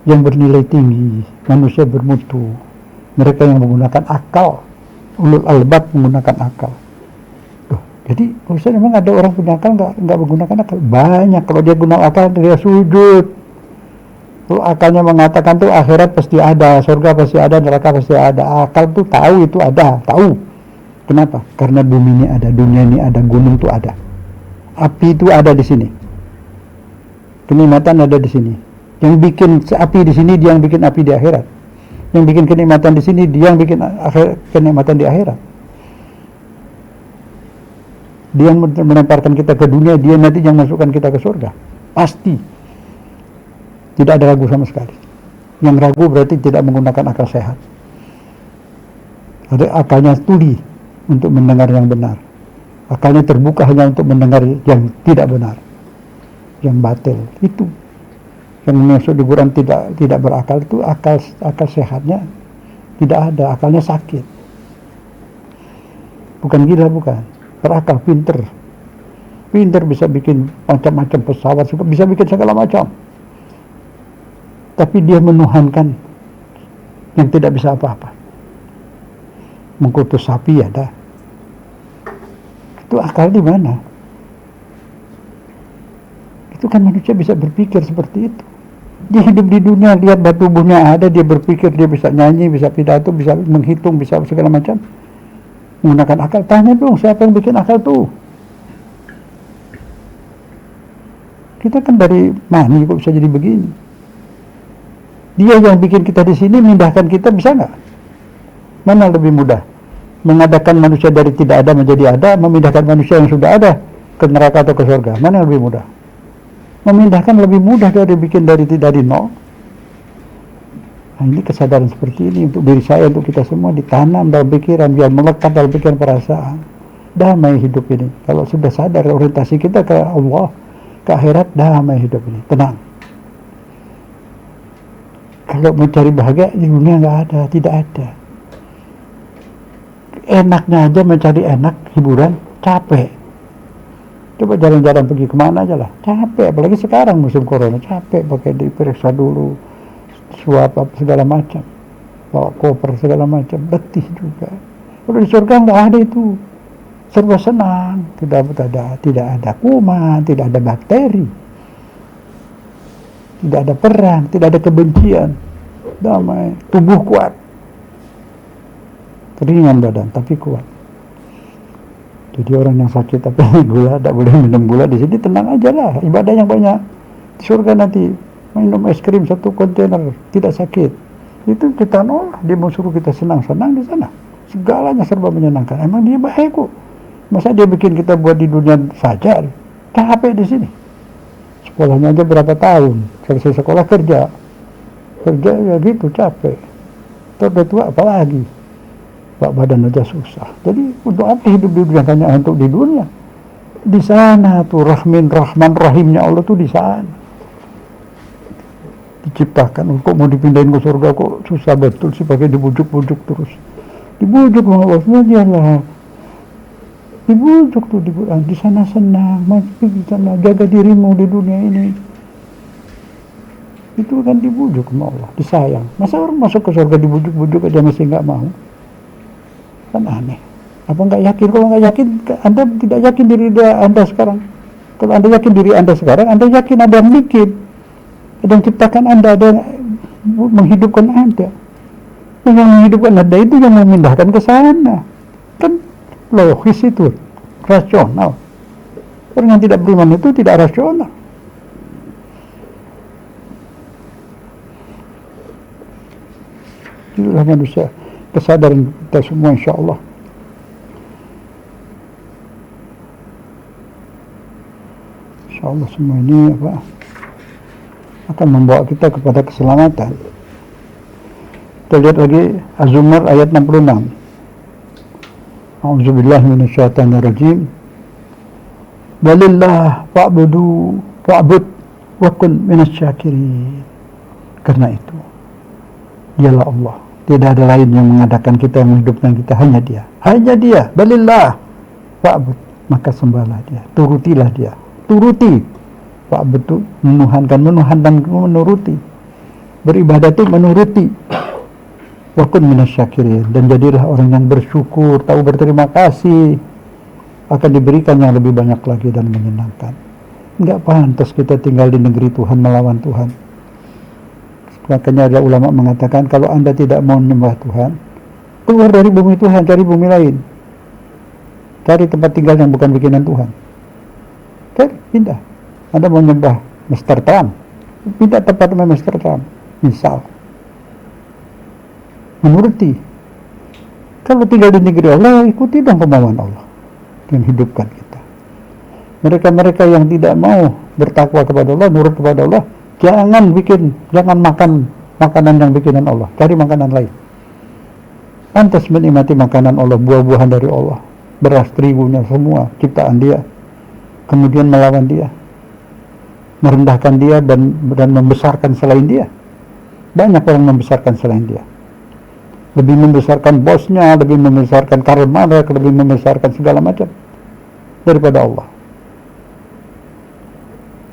yang bernilai tinggi, manusia bermutu, mereka yang menggunakan akal. Ulul albab menggunakan akal. Jadi Ustaz, memang ada orang punya akal nggak menggunakan akal? Banyak. Kalau dia guna akal dia sujud. Kalau akalnya mengatakan tuh akhirat pasti ada, surga pasti ada, neraka pasti ada. Akal tuh tahu itu ada, tahu. Kenapa? Karena bumi ini ada, dunia ini ada, gunung tuh ada, api itu ada di sini, kenikmatan ada di sini. Yang bikin api di sini, dia yang bikin api di akhirat. Yang bikin kenikmatan di sini, dia yang bikin kenikmatan di akhirat. Dia yang melemparkan kita ke dunia, dia nanti yang masukkan kita ke surga. Pasti. Tidak ada ragu sama sekali. Yang ragu berarti tidak menggunakan akal sehat. Ada akalnya tuli untuk mendengar yang benar. Akalnya terbuka hanya untuk mendengar yang tidak benar, yang batil. Itu yang masuk di Quran tidak berakal, itu akal sehatnya tidak ada, akalnya sakit. Bukan gila, bukan. Berakal, pinter bisa bikin macam-macam pesawat, bisa bikin segala macam. Tapi dia menuhankan yang tidak bisa apa-apa. Mengkutus sapi ada. Itu akal di mana? Itu kan manusia bisa berpikir seperti itu. Dia hidup di dunia, lihat batu tubuhnya ada, dia berpikir, dia bisa nyanyi, bisa pidato, bisa menghitung, bisa segala macam. Menggunakan akal. Tanya dong, siapa yang bikin akal tuh? Kita kan dari mana kok bisa jadi begini? Dia yang bikin kita di sini, memindahkan kita, bisa nggak? Mana lebih mudah? Mengadakan manusia dari tidak ada menjadi ada, memindahkan manusia yang sudah ada ke neraka atau ke surga. Mana yang lebih mudah? Memindahkan lebih mudah dari bikin dari nol. Nah, ini kesadaran seperti ini untuk diri saya, untuk kita semua ditanam dalam pikiran, biar melekat dalam pikiran perasaan. Damai hidup ini. Kalau sudah sadar orientasi kita ke Allah, ke akhirat, damai hidup ini, tenang. Kalau mencari bahagia di dunia nggak ada, tidak ada. Enaknya aja mencari enak, hiburan, capek. Coba jalan-jalan pergi kemana aja lah, capek. Apalagi sekarang musim corona, capek pakai diperiksa dulu, swab segala macam, bawa koper segala macam, letih juga. Kalau di surga nggak ada itu, serba senang, tidak ada kuman, tidak ada bakteri, tidak ada perang, tidak ada kebencian, damai, tubuh kuat, ringan badan tapi kuat. Jadi orang yang sakit tapi gula, tidak boleh minum gula, di sini tenang aja lah, ibadah yang banyak. Di surga nanti minum es krim 1 kontainer, tidak sakit. Itu kita nolak, dia mau suruh kita senang-senang di sana. Segalanya serba menyenangkan. Emang dia baik kok. Masa dia bikin kita buat di dunia saja? Capek di sini. Sekolahnya aja berapa tahun, selesai sekolah kerja ya gitu, capek. Udah tua apalagi, Pak badan aja susah. Jadi untuk apa hidup di dunia? Hanya untuk di dunia. Di sana tuh Rahman Rahimnya Allah tuh di sana diciptakan. Kok mau dipindahin ke surga kok susah betul sih, pakai dibujuk-bujuk terus. Dibujuk sama Allah, dialah dibujuk tuh di sana senang, di sana jaga dirimu di dunia ini. Itu kan dibujuk sama Allah, disayang. Masa orang masuk ke surga dibujuk-bujuk aja masih nggak mau? Kan aneh. Apa nggak yakin? Kalau nggak yakin, Anda tidak yakin diri Anda sekarang. Kalau Anda yakin diri Anda sekarang, Anda yakin ada yang bikin, ada yang ciptakan Anda, ada yang menghidupkan Anda. Yang menghidupkan Anda itu yang memindahkan ke sana. Kan logis itu, rasional. Orang yang tidak beriman itu tidak rasional. Itulah manusia, kesadaran kita semua insya Allah. Insya Allah semua ini akan membawa kita kepada keselamatan. Kita lihat lagi Az-Zumar ayat 66. A'udzubillahi minasyaitonirrajim. Balillah fa'bud wa kun minasyakirin. Karena itu dialah Allah. Tidak ada lain yang mengadakan kita, yang menghidupkan kita, hanya Dia. Hanya Dia. Balillah fa'bud, maka sembahlah Dia, turutilah Dia. Turuti. Fa'bud itu menuhan dan menuruti. Beribadah itu menuruti. Wa kun minasyakirin, dan jadilah orang yang bersyukur, tahu berterima kasih, akan diberikan yang lebih banyak lagi dan menyenangkan. Enggak pantas kita tinggal di negeri Tuhan melawan Tuhan. Makanya ada ulama mengatakan, kalau Anda tidak mau menyembah Tuhan, keluar dari bumi Tuhan, cari bumi lain, cari tempat tinggal yang bukan bikinan Tuhan. Oke, pindah. Anda mau menyembah Mr. Trump, pindah tempat Mr. Trump, misal. Menuruti. Kalau tinggal di negeri Allah, ikuti dong kemauan Allah yang hidupkan kita. Mereka-mereka yang tidak mau bertakwa kepada Allah, nurut kepada Allah, jangan makan makanan yang bikinan Allah, cari makanan lain. Pantas menikmati makanan Allah, buah-buahan dari Allah, beras, terigunya, semua ciptaan Dia, kemudian melawan Dia, merendahkan Dia dan membesarkan selain Dia. Banyak orang membesarkan selain Dia, lebih membesarkan bosnya, lebih membesarkan Karl Marx, lebih membesarkan segala macam daripada Allah.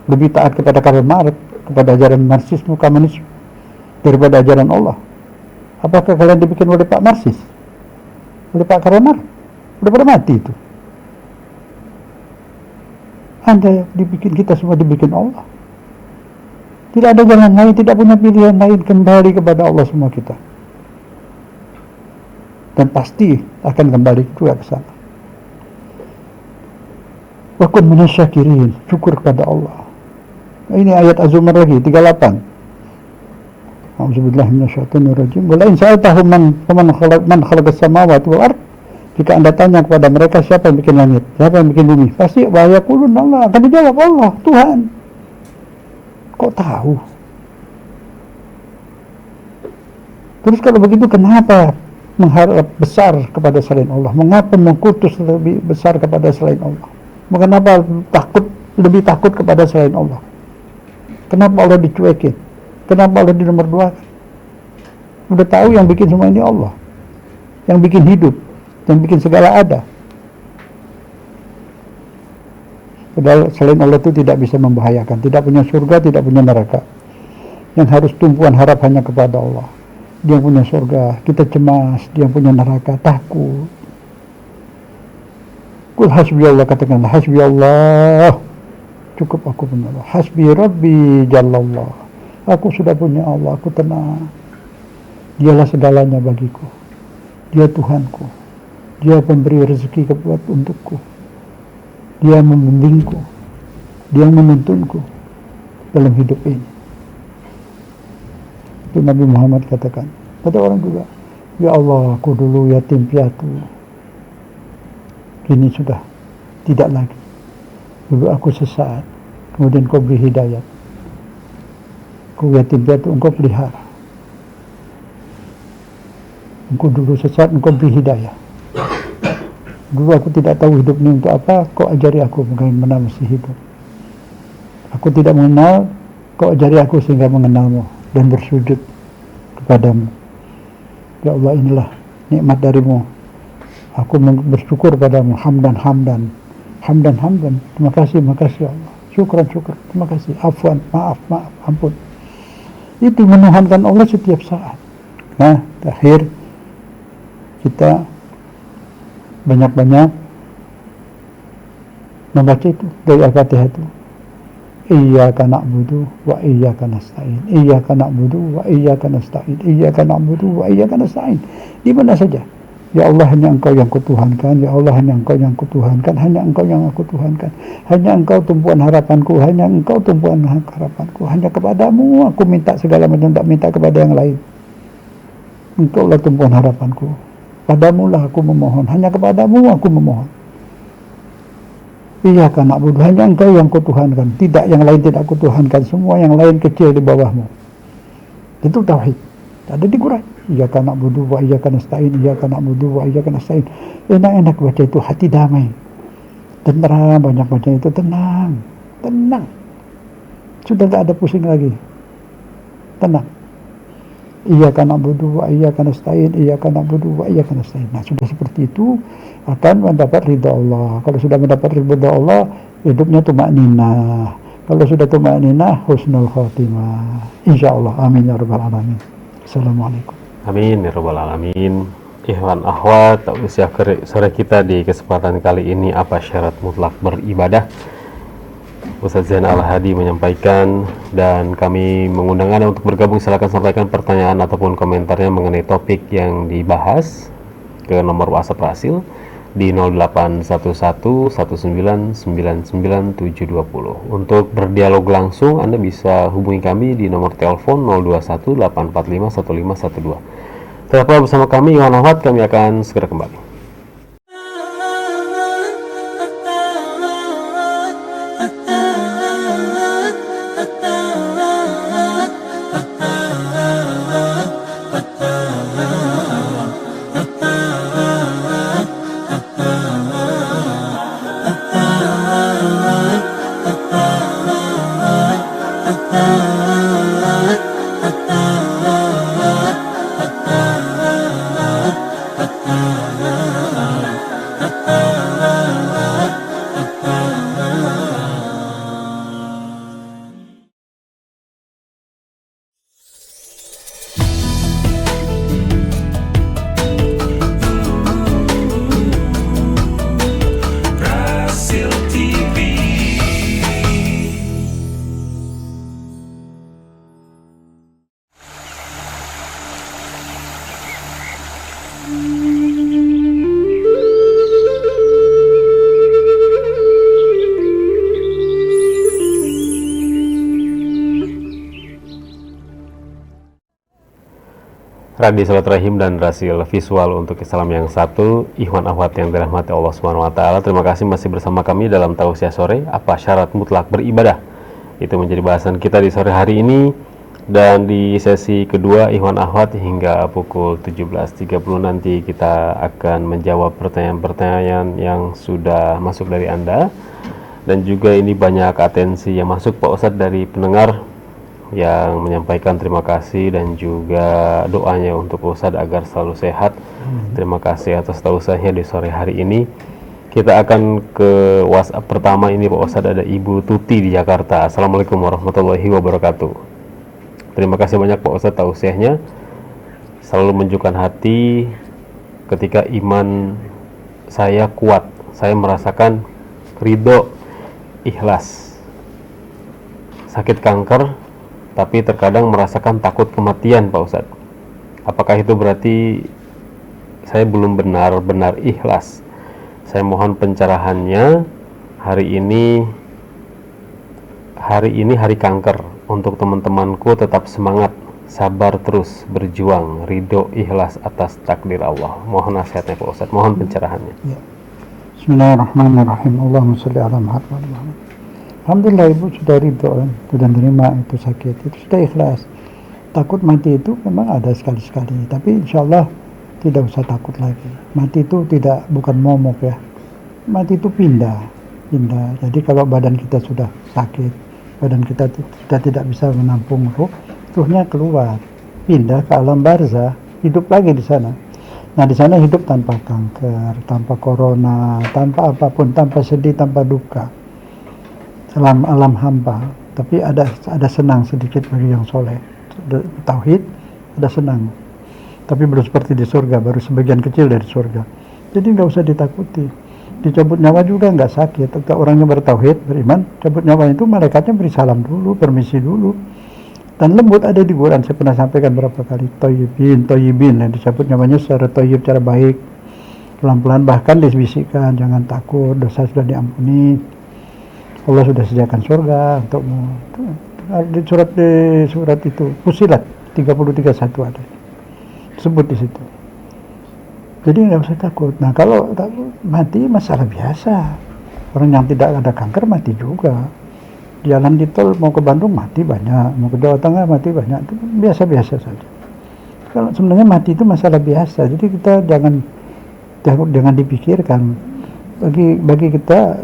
Lebih taat kepada Karl Marx, kepada ajaran Marxisme, komunisme daripada ajaran Allah. Apakah kalian dibikin oleh Pak Marxis, oleh Pak Karl Marx? Udah pada mati itu. Anda dibikin, kita semua dibikin Allah. Tidak ada jalan lain, tidak punya pilihan lain, kembali kepada Allah semua kita. Dan pasti akan kembali juga ke sana. Wa kun minasyakirin, syukur kepada Allah. Ini ayat Az-Zumar lagi 38. A'udzubillahi minasyaitonirrajim. Wa la in sa'altahum man khalaqas samawati wal ard. Jika Anda tanya kepada mereka siapa yang bikin langit, siapa yang bikin bumi, pasti wa yaqulun Allah, akan dijawab Allah, Tuhan. Kok tahu? Terus kalau begitu kenapa mengharap besar kepada selain Allah? Mengapa mengkutus lebih besar kepada selain Allah? Mengapa lebih takut kepada selain Allah? Kenapa Allah dicuekin? Kenapa Allah dinomor duakan? Udah tahu yang bikin semua ini Allah, yang bikin hidup, yang bikin segala ada. Padahal selain Allah itu tidak bisa membahayakan, tidak punya surga, tidak punya neraka. Yang harus tumpuan harap hanya kepada Allah. Dia yang punya surga, kita cemas. Dia yang punya neraka, takut. Kul hasbi Allah, katakanlah hasbi Allah, cukup aku punya Allah. Hasbi Rabbi Jallallah, aku sudah punya Allah, aku tenang. Dialah segalanya bagiku, Dia Tuhanku, Dia pemberi rezeki kebuat untukku, Dia membimbingku, Dia menuntunku dalam hidup ini. Itu Nabi Muhammad katakan. Ada orang juga, ya Allah, aku dulu yatim piatu, kini sudah tidak lagi. Dulu aku sesat, kemudian Kau beri hidayat. Kau yatim piatu, Engkau pelihara. Engkau dulu sesat, Engkau beri hidayah. Dulu aku tidak tahu hidup ini untuk apa, Kau ajari aku bagaimana mesti hidup. Aku tidak mengenal, Kau ajari aku sehingga mengenalmu dan bersujud kepadamu. Ya Allah, inilah nikmat darimu. Aku bersyukur padamu, hamdan. Terima kasih ya Allah. Syukran. Terima kasih. Afwan, maaf, ampun. Itu menuhankan Allah setiap saat. Nah, terakhir kita banyak-banyak membaca itu dari Al-Fatihah itu. Iyyaka na'budu wa iyyaka nasta'in. Iyyaka na'budu wa iyyaka nasta'in. Iyyaka na'budu wa iyyaka nasta'in. Di mana saja. Ya Allah, hanya Engkau yang kutuhankan. Ya Allah, hanya Engkau yang kutuhankan. Hanya Engkau yang aku tuhankan. Hanya Engkau tumpuan harapanku. Hanya Engkau tumpuan harapanku. Hanya kepadamu aku minta segala macam, tak minta kepada yang lain. Engkaulah tumpuan harapanku. Padamulah aku memohon. Hanya kepadamu aku memohon. Iyyaka na'budu, hanya Engkau yang kutuhankan. Tidak yang lain tidak kutuhankan. Semua yang lain kecil di bawahmu. Itu tauhid. Ada di Quran. Iyyaka na'budu wa iyyaka nasta'in. Iyyaka na'budu wa iyyaka nasta'in. Enak-enak baca itu, hati damai. Tenang, banyak baca itu, tenang. Sudah tidak ada pusing lagi. Tenang. Iyyaka na'budu wa iyyaka nasta'in. Iyyaka na'budu wa iyyaka nasta'in. Nah, sudah seperti itu akan mendapat ridha Allah. Kalau sudah mendapat ridha Allah, hidupnya tumakninah. Kalau sudah tumakninah, husnul khatimah. Insyaallah. Amin ya rabbal alamin. Assalamualaikum. Amin ya rabbal alamin. Ikhwan akhwat, usia sore kita di kesempatan kali ini, apa syarat mutlak beribadah? Ustaz Zainal Al-Hadi menyampaikan, dan kami mengundang Anda untuk bergabung. Silakan sampaikan pertanyaan ataupun komentarnya mengenai topik yang dibahas ke nomor WhatsApp Rasil di 08111999720. Untuk berdialog langsung Anda bisa hubungi kami di nomor telepon 0218451512. Tetaplah bersama kami, Iwan Ahmad, kami akan segera kembali. Radi Silaturahim dan Rasil Visual untuk Islam yang satu, Ikhwan Akhwat yang dirahmati Allah Subhanahu wa taala. Terima kasih masih bersama kami dalam Tausiah Sore. Apa syarat mutlak beribadah? Itu menjadi bahasan kita di sore hari ini, dan di sesi kedua Ikhwan Akhwat hingga pukul 17.30 nanti kita akan menjawab pertanyaan-pertanyaan yang sudah masuk dari Anda. Dan juga ini banyak atensi yang masuk Pak Ustadz dari pendengar yang menyampaikan terima kasih dan juga doanya untuk Ustadz agar selalu sehat. Terima kasih atas tausiahnya di sore hari ini. Kita akan ke WhatsApp pertama ini Pak Ustadz, ada Ibu Tuti di Jakarta. Assalamualaikum warahmatullahi wabarakatuh. Terima kasih banyak Pak Ustadz tausiahnya. Selalu menunjukkan hati ketika iman saya kuat. Saya merasakan ridho, ikhlas. Sakit kanker tapi terkadang merasakan takut kematian Pak Ustadz. Apakah itu berarti saya belum benar-benar ikhlas? Saya mohon pencerahannya. Hari ini hari kanker. Untuk teman-temanku tetap semangat, sabar terus, berjuang, ridho, ikhlas atas takdir Allah. Mohon nasihatnya Pak Ustadz, mohon pencerahannya. Ya. Bismillahirrahmanirrahim. Allahumma sholli ala Muhammad. Alhamdulillah ibu sudah ridho, sudah menerima itu sakit, itu sudah ikhlas. Takut mati itu memang ada sekali-sekali, tapi insya Allah tidak usah takut lagi. Mati itu bukan momok ya, mati itu pindah. Jadi kalau badan kita sudah sakit, badan kita sudah tidak bisa menampung ruhnya keluar, pindah ke alam barzah, hidup lagi di sana. Nah di sana hidup tanpa kanker, tanpa corona, tanpa apapun, tanpa sedih, tanpa duka. Alam hamba, tapi ada senang sedikit bagi yang soleh, tauhid, ada senang, tapi belum seperti di surga, baru sebagian kecil dari surga. Jadi nggak usah ditakuti, dicabut nyawa juga nggak sakit. Kalau orangnya bertauhid, beriman, cabut nyawa itu malaikatnya beri salam dulu, permisi dulu, dan lembut. Ada di Quran, saya pernah sampaikan berapa kali, toyibin, yang dicabut nyawanya secara toyib, cara baik, pelan-pelan, bahkan dibisikkan, jangan takut, dosa sudah diampuni. Allah sudah sediakan surga untukmu. Di surat itu Fussilat 33:1 ada sebut di situ. Jadi nggak usah takut. Nah kalau mati masalah biasa. Orang yang tidak ada kanker mati juga. Jalan di tol mau ke Bandung mati banyak, mau ke Jawa Tengah mati banyak. Itu biasa-biasa saja. Kalau sebenarnya mati itu masalah biasa. Jadi kita jangan dipikirkan. Bagi kita,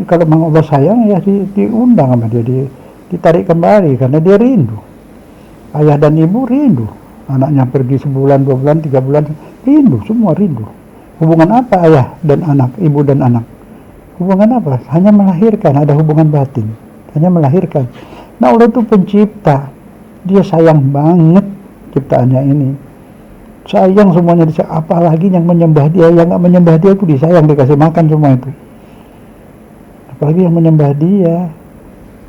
kalau memang Allah sayang ya diundang sama dia, ditarik kembali karena dia rindu. Ayah dan ibu rindu, anaknya pergi sebulan, 2 bulan, 3 bulan, rindu, semua rindu. Hubungan apa ayah dan anak, ibu dan anak? Hubungan apa? Hanya melahirkan, ada hubungan batin, hanya melahirkan. Nah Allah itu pencipta, dia sayang banget ciptaannya ini. Sayang semuanya disayang, apalagi yang menyembah dia, yang nggak menyembah dia itu disayang, dikasih makan semua itu. Apalagi yang menyembah dia,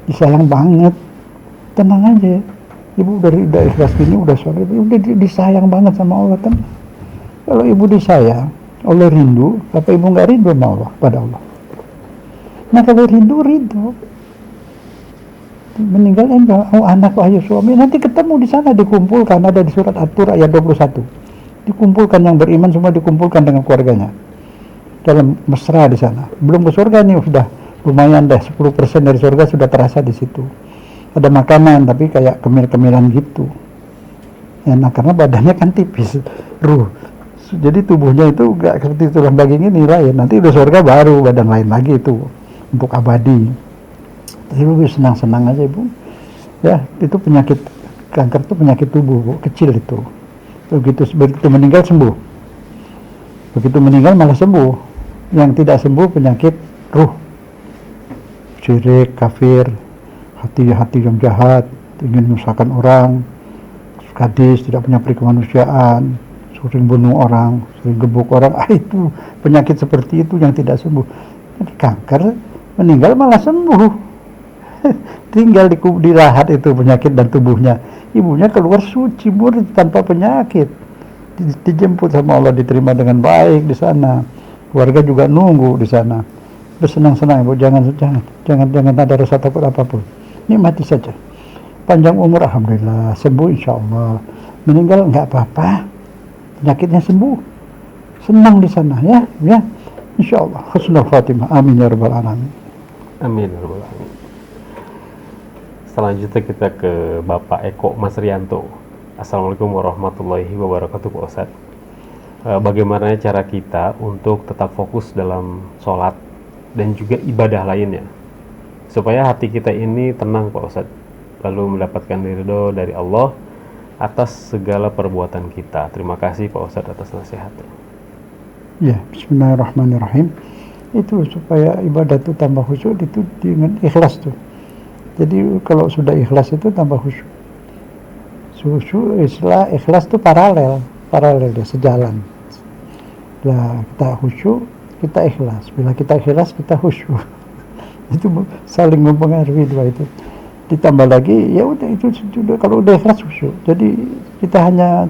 disayang banget. Tenang aja, ibu udah ikhlas gini, udah soleh, udah disayang banget sama Allah kan. Kalau ibu disayang, Allah rindu, apa ibu nggak rindu sama Allah, pada Allah? Nah kalau rindu, meninggal enggak, anak ayo suami, nanti ketemu di sana, dikumpulkan, ada di surat At-Tur ayat 21. Dikumpulkan yang beriman semua, dikumpulkan dengan keluarganya dalam mesra di sana. Belum ke surga nih, sudah lumayan deh, 10% dari surga sudah terasa di situ. Ada makanan tapi kayak kemil-kemilan gitu, enak karena badannya kan tipis, jadi tubuhnya itu gak seperti tulang daging ini lain. Nanti udah surga baru badan lain lagi itu untuk abadi. Jadi lu senang-senang aja ibu ya. Itu penyakit kanker itu penyakit tubuh Bu, kecil itu. Begitu meninggal sembuh, begitu meninggal malah sembuh. Yang tidak sembuh penyakit ruh, syirik, kafir, hati yang jahat, ingin menyusahkan orang, sadis, tidak punya peri kemanusiaan, sering bunuh orang, sering gebuk orang. Itu penyakit seperti itu yang tidak sembuh. Jadi kanker meninggal malah sembuh. Tinggal di lahat itu penyakit dan tubuhnya. Ibunya keluar suci murni tanpa penyakit. Dijemput sama Allah, diterima dengan baik di sana. Keluarga juga nunggu di sana. Bersenang-senang ibu, jangan ada rasa takut apapun. Nikmati saja. Panjang umur alhamdulillah, sembuh insya Allah. meninggal nggak apa-apa, penyakitnya sembuh, senang di sana ya, ya, insya Allah husnul khatimah, amin ya rabbal alamin. Amin ya rabbal alamin. Selanjutnya kita ke Bapak Eko Mas Rianto. Assalamualaikum warahmatullahi wabarakatuh Pak Ustadz. Bagaimana cara kita untuk tetap fokus dalam sholat dan juga ibadah lainnya supaya hati kita ini tenang Pak Ustadz, lalu mendapatkan ridho dari Allah atas segala perbuatan kita. Terima kasih Pak Ustadz atas nasihatnya. Ya, bismillahirrahmanirrahim. Itu supaya ibadah itu tambah khusyuk itu dengan ikhlas tuh. Jadi kalau sudah ikhlas itu tambah khusyuk. Ikhlas itu paralel dia, sejalan. Bila kita khusyuk, kita ikhlas. Bila kita ikhlas, kita khusyuk. Itu saling mempengaruhi dua itu. Ditambah lagi, ya udah itu sudah, kalau udah ikhlas khusyuk. Jadi kita hanya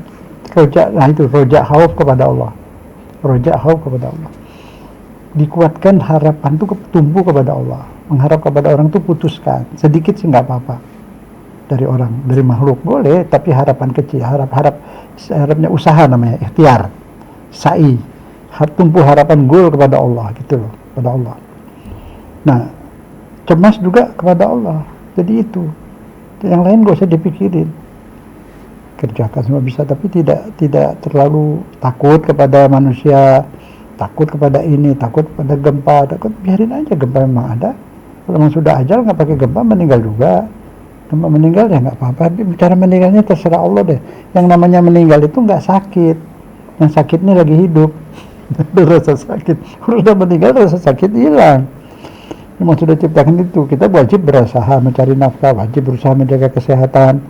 roja khauf kepada Allah. Roja khauf kepada Allah. Dikuatkan harapan itu tumbuh kepada Allah. Mengharap kepada orang itu putuskan. Sedikit sih nggak apa-apa. Dari orang, dari makhluk boleh, tapi harapan kecil, harapnya usaha namanya, ikhtiar, sa'i, tumbuh harapan goal kepada Allah gitu loh, kepada Allah. Nah, cemas juga kepada Allah. Jadi itu, yang lain gak usah dipikirin, kerjakan semua bisa, tapi tidak terlalu takut kepada manusia, takut kepada ini, takut pada gempa, biarin aja gempa memang ada. Kalau memang sudah ajal nggak pakai gempa, meninggal juga. Gempa meninggal ya nggak apa-apa. Bicara meninggalnya terserah Allah deh. Yang namanya meninggal itu nggak sakit. Yang sakitnya lagi hidup. Rasa sakit. Kalau sudah meninggal rasa sakit hilang. Memang sudah ciptakan itu. Kita wajib berusaha mencari nafkah, wajib berusaha menjaga kesehatan.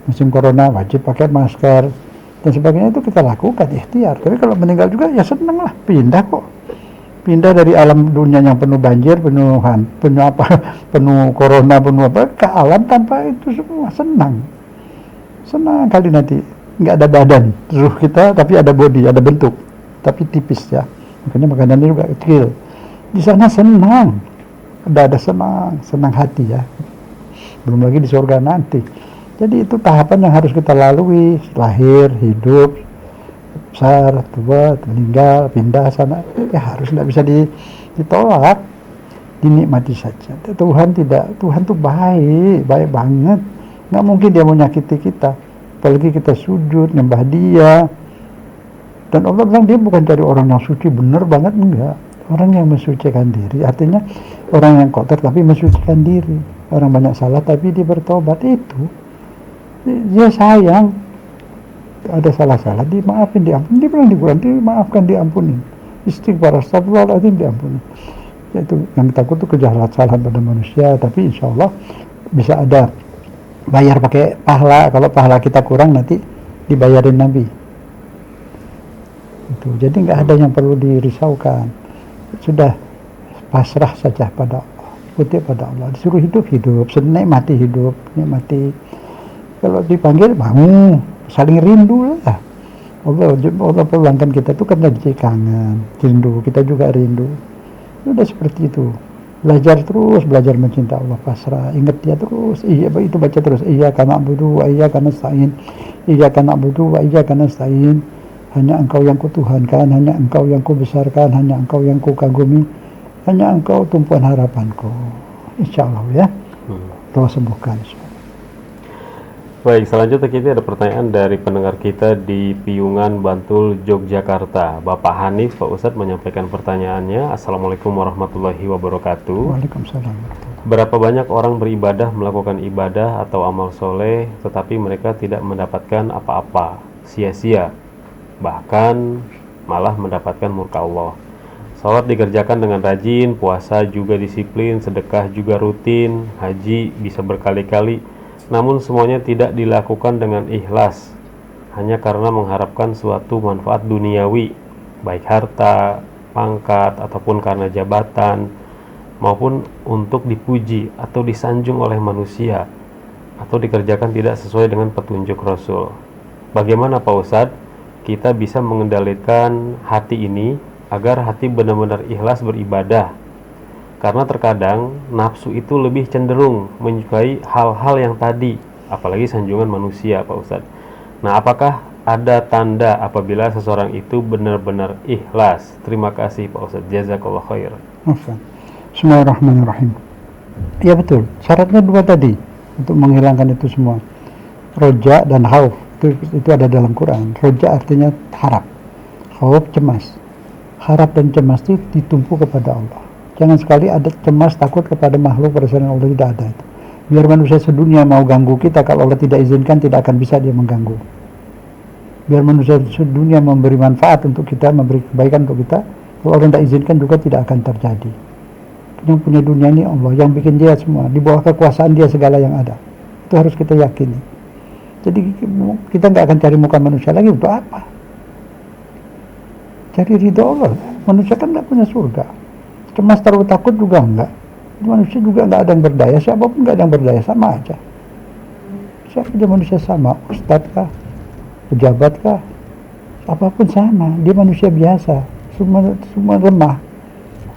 Musim corona wajib pakai masker dan sebagainya, itu kita lakukan ikhtiar. Tapi kalau meninggal juga ya senang lah, pindah kok. Pindah dari alam dunia yang penuh banjir, penuh corona, penuh apa, ke alam tanpa itu semua, senang kali nanti nggak ada badan ruh kita, tapi ada body, ada bentuk, tapi tipis ya, makanya makanannya juga kecil. Di sana senang, ada senang hati ya, belum lagi di surga nanti. Jadi itu tahapan yang harus kita lalui, lahir, hidup, besar, tua, meninggal, pindah sana, ya harus, tidak bisa ditolak, dinikmati saja. Tuhan tuh baik banget, nggak mungkin dia mau nyakiti kita, apalagi kita sujud nyembah dia. Dan Allah bilang dia bukan cari orang yang suci, bener banget enggak, orang yang mensucikan diri, artinya orang yang kotor tapi mensucikan diri, orang banyak salah tapi dia bertobat, itu dia sayang. Ada salah-salah dimaafin, diampuni, dia bilang di Quran dimaafkan, diampuni, istighfar, astagfirullahaladzim, diampuni. Itu yang takut tuh kesalahan pada manusia, tapi insya Allah bisa ada bayar pakai pahala. Kalau pahala kita kurang nanti dibayarin Nabi itu. Jadi nggak ada yang perlu dirisaukan, sudah pasrah saja pada Allah, ikuti pada Allah. Disuruh hidup, nikmati hidup, nikmati. Kalau dipanggil mau, saling rindu lah. Allah pulangkan kita tuh karena jadi kangen, rindu, kita juga rindu. Udah seperti itu. Belajar mencinta Allah, pasrah, ingat dia terus. Itu baca terus. Iyyaka na'budu wa iyyaka nasta'in. Iyyaka na'budu wa iyyaka nasta'in. Hanya Engkau yang kutuhankan, hanya Engkau yang kubesarkan, hanya Engkau yang kukagumi, hanya Engkau tumpuan harapanku. Insyaallah ya. Allah sembuhkan. Baik, selanjutnya kita ada pertanyaan dari pendengar kita di Piungan, Bantul, Yogyakarta. Bapak Hanif, Pak Ustadz menyampaikan pertanyaannya. Assalamualaikum warahmatullahi wabarakatuh. Waalaikumsalam. Berapa banyak orang beribadah, melakukan ibadah atau amal soleh, tetapi mereka tidak mendapatkan apa-apa, sia-sia, bahkan malah mendapatkan murka Allah. Salat dikerjakan dengan rajin, puasa juga disiplin, sedekah juga rutin, haji bisa berkali-kali, namun semuanya tidak dilakukan dengan ikhlas, hanya karena mengharapkan suatu manfaat duniawi, baik harta, pangkat, ataupun karena jabatan, maupun untuk dipuji atau disanjung oleh manusia, atau dikerjakan tidak sesuai dengan petunjuk Rasul. Bagaimana Pak Ustadz kita bisa mengendalikan hati ini agar hati benar-benar ikhlas beribadah? Karena terkadang nafsu itu lebih cenderung menyukai hal-hal yang tadi, apalagi sanjungan manusia Pak Ustadz. Nah, apakah ada tanda apabila seseorang itu benar-benar ikhlas? Terima kasih Pak Ustadz, jazakallah khair. Bismillahirrahmanirrahim. Ya betul, syaratnya dua tadi untuk menghilangkan itu semua. Roja dan khauf itu ada dalam Quran. Roja artinya harap, khauf cemas. Harap dan cemas itu ditumpu kepada Allah. Jangan sekali ada cemas takut kepada makhluk pada saat Allah, tidak ada itu. Biar manusia sedunia mau ganggu kita, kalau Allah tidak izinkan tidak akan bisa dia mengganggu. Biar manusia sedunia memberi manfaat untuk kita, memberi kebaikan untuk kita, kalau Allah tidak izinkan juga tidak akan terjadi. Yang punya dunia ini Allah, yang bikin dia semua, di bawah kekuasaan dia segala yang ada. Itu harus kita yakini. Jadi kita nggak akan cari muka manusia lagi untuk apa? Cari ridho Allah. Manusia kan nggak punya surga. Cemas terlalu takut juga enggak. Manusia juga nggak ada yang berdaya, siapapun nggak ada yang berdaya, sama aja. Siapa aja manusia sama, ustadz kah, pejabat kah, apapun sama, dia manusia biasa, semua lemah.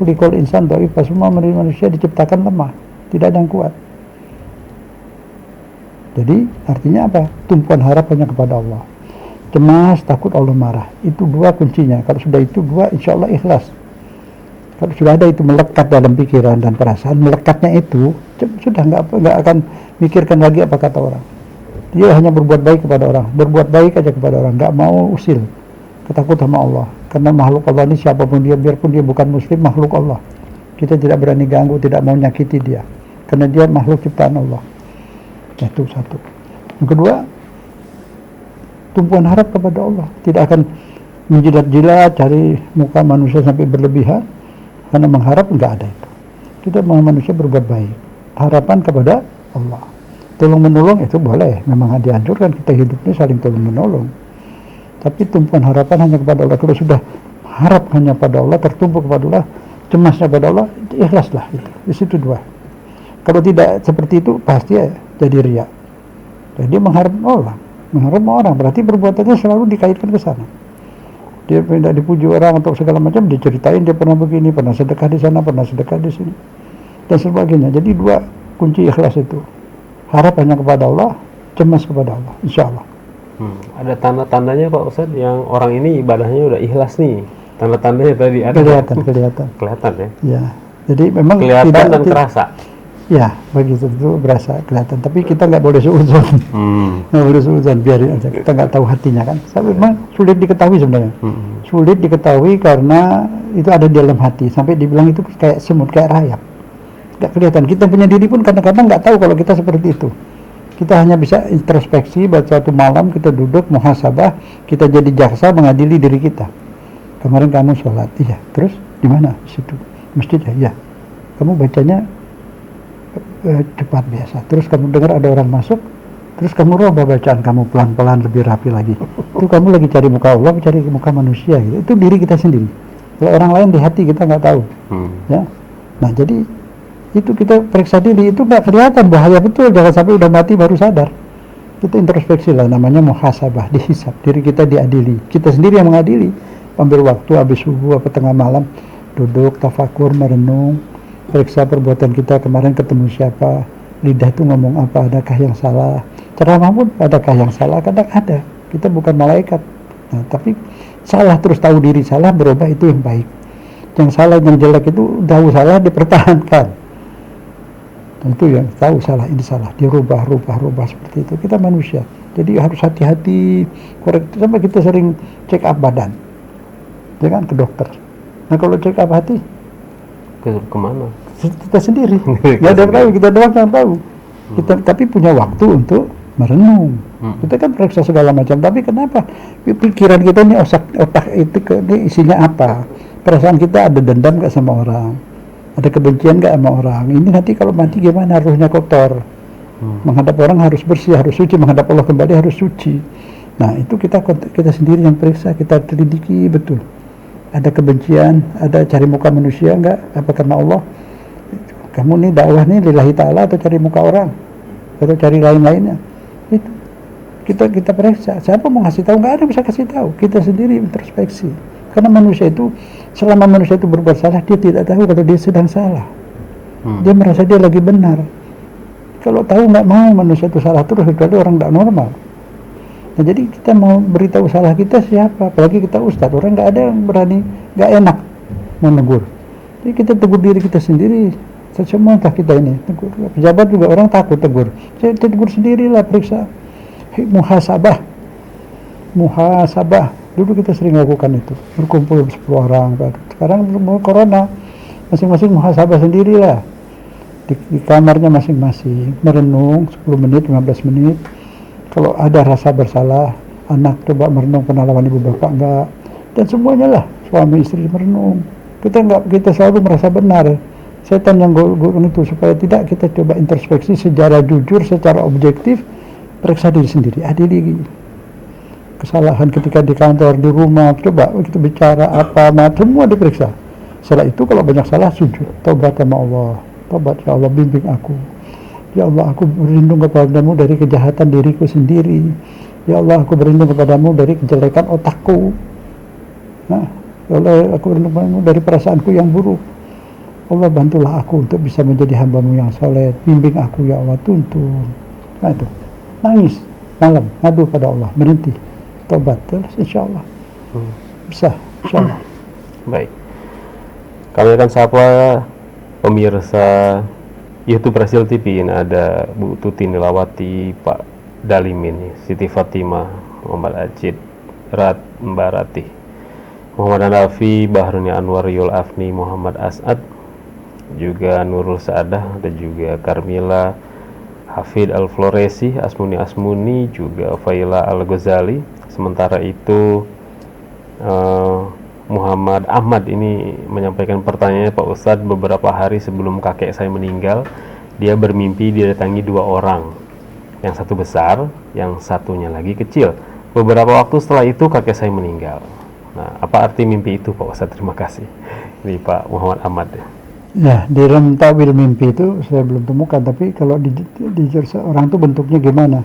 Kulikul insan dhaifah, semua manusia diciptakan lemah, tidak ada yang kuat. Jadi artinya apa? Tumpuan harap hanya kepada Allah. Cemas, takut Allah marah, itu dua kuncinya. Kalau sudah itu dua, insya Allah ikhlas. Kalau sudah ada itu melekat dalam pikiran dan perasaan, melekatnya itu sudah nggak akan mikirkan lagi apa kata orang. Dia hanya berbuat baik kepada orang, berbuat baik aja kepada orang, nggak mau usil, ketakut sama Allah. Karena makhluk Allah ini siapapun dia, biarpun dia bukan muslim, makhluk Allah. Kita tidak berani ganggu, tidak mau nyakiti dia, karena dia makhluk ciptaan Allah. Itu satu. Yang kedua, tumpuan harap kepada Allah, tidak akan menjilat-jilat cari muka manusia sampai berlebihan. Karena mengharap enggak ada itu. Kita manusia berbuat baik. Harapan kepada Allah. Tolong menolong itu boleh. Memang dianjurkan kita hidupnya saling tolong menolong. Tapi tumpuan harapan hanya kepada Allah. Kalau sudah harap hanya pada Allah, tertumpu kepada Allah, cemasnya pada Allah, ikhlaslah itu. Di situ dua. Kalau tidak seperti itu pasti ya jadi riya. Jadi mengharap orang. Mengharap orang berarti perbuatannya selalu dikaitkan ke sana. Dia tidak dipuji orang untuk segala macam, diceritain dia pernah begini, pernah sedekah di sana, pernah sedekah di sini, dan sebagainya. Jadi dua kunci ikhlas itu, harap hanya kepada Allah, cemas kepada Allah, insya Allah. Ada tanda-tandanya Pak Ustadz yang orang ini ibadahnya udah ikhlas nih. Tanda-tandanya tadi ada. Kelihatan ya. Ya, jadi memang kelihatan dan terasa. Ya, begitu itu berasa kelihatan. Tapi kita nggak boleh suudzon, nggak boleh suudzon, biarin aja. Kita nggak tahu hatinya kan. Tapi memang sulit diketahui sebenarnya. Sulit diketahui karena itu ada di dalam hati. Sampai dibilang itu kayak semut, kayak rayap. Nggak kelihatan. Kita punya diri pun kadang-kadang nggak tahu kalau kita seperti itu. Kita hanya bisa introspeksi. Pada suatu malam kita duduk muhasabah, kita jadi jaksa mengadili diri kita. Kemarin kamu sholat, iya. Terus di mana? Di situ. Masjid ya, iya. Kamu bacanya cepat biasa. Terus kamu dengar ada orang masuk, terus kamu rubah bacaan kamu pelan-pelan lebih rapi lagi. Itu kamu lagi cari muka Allah, cari muka manusia gitu. Itu diri kita sendiri. Kalau orang lain di hati kita nggak tahu. Ya. Nah jadi itu kita periksa diri, itu nggak kelihatan, bahaya betul. Jangan sampai udah mati baru sadar. Kita introspeksi lah, namanya muhasabah, dihisab. Diri kita diadili. Kita sendiri yang mengadili. Ambil waktu habis subuh apa tengah malam, duduk tafakur, merenung, periksa perbuatan kita, kemarin ketemu siapa, lidah itu ngomong apa, adakah yang salah, ceramah pun adakah yang salah, kadang ada, kita bukan malaikat. Nah, tapi salah terus tahu diri salah, berubah itu yang baik. Yang salah, yang jelek itu tahu salah, dipertahankan. Nah, itu yang tahu salah, ini salah, dirubah seperti itu. Kita manusia, jadi harus hati-hati, korek. Sampai kita sering check up badan, ya kan, ke dokter. Nah kalau check up hati, kemana? Kita sendiri, nggak ada yang tahu, kita doang yang tahu. Kita tapi punya waktu untuk merenung. Kita kan periksa segala macam, tapi kenapa pikiran kita ini, otak itu ini isinya apa? Perasaan kita ada dendam nggak sama orang, ada kebencian nggak sama orang? Ini nanti kalau mati gimana? Ruhnya kotor. Menghadap orang harus bersih, harus suci. Menghadap Allah kembali harus suci. Nah itu kita sendiri yang periksa, kita telidiki betul. Ada kebencian, ada cari muka manusia enggak? Apa karena Allah? Kamu nih dakwah nih lillahi ta'ala atau cari muka orang? Atau cari lain-lainnya? Itu kita periksa. Siapa mau ngasih tahu? Enggak ada bisa kasih tahu. Kita sendiri introspeksi. Karena manusia itu, selama manusia itu berbuat salah, dia tidak tahu kalau dia sedang salah. Dia merasa dia lagi benar. Kalau tahu nggak mau manusia itu salah terus, kecuali orang tidak normal. Nah, jadi kita mau beritahu salah kita siapa? Apalagi kita ustadz, orang nggak ada yang berani, nggak enak menegur. Jadi kita tegur diri kita sendiri. Semua entah kita ini tegur. Pejabat juga orang takut tegur. Saya tegur sendirilah, periksa. Muhasabah. Dulu kita sering lakukan itu. Berkumpul 10 orang. Sekarang mau corona, masing-masing muhasabah sendirilah. Di kamarnya masing-masing. Merenung 10 menit, 15 menit. Kalau ada rasa bersalah, anak coba merenung pernah lawan ibu bapak enggak. Dan semuanya lah, suami istri merenung. Kita selalu merasa benar. Setan yang golongan itu, supaya tidak kita coba introspeksi secara jujur, secara objektif, periksa diri sendiri, adili kesalahan ketika di kantor, di rumah, coba kita bicara apa, semua diperiksa. Setelah itu kalau banyak salah, sujud, taubat sama Allah, taubat, ya Allah bimbing aku, ya Allah aku berlindung kepadamu dari kejahatan diriku sendiri, ya Allah aku berlindung kepadamu dari kejelekan otakku, ya Allah aku berlindung kepadamu dari perasaanku yang buruk. Allah bantulah aku untuk bisa menjadi hambamu yang soleh, bimbing aku ya Allah, tuntun. Nah itu, nangis malam, ngadu pada Allah, berhenti, tobat, terus insya Allah bisa, insya Allah. Baik, kami akan sapa pemirsa YouTube Rasil TV. Ini ada Bu Tuti Nilawati, Pak Dalimin, Siti Fatimah, Muhammad Ajid, Mbak Ratih, Muhammad Hanafi, Bahruni Anwar, Yul Afni, Muhammad As'ad, juga Nurul Saadah, dan juga Karmila, Hafid Al-Floresi, Asmuni, juga Faila Al-Ghazali. Sementara itu Muhammad Ahmad ini menyampaikan pertanyaannya, Pak Ustadz, beberapa hari sebelum kakek saya meninggal, dia bermimpi didatangi 2 orang, yang satu besar, yang satunya lagi kecil. Beberapa waktu setelah itu kakek saya meninggal. Nah, apa arti mimpi itu, Pak Ustadz? Terima kasih. Ini Pak Muhammad Ahmad. Ya, di dalam takwil mimpi itu saya belum temukan, tapi kalau di orang itu bentuknya gimana,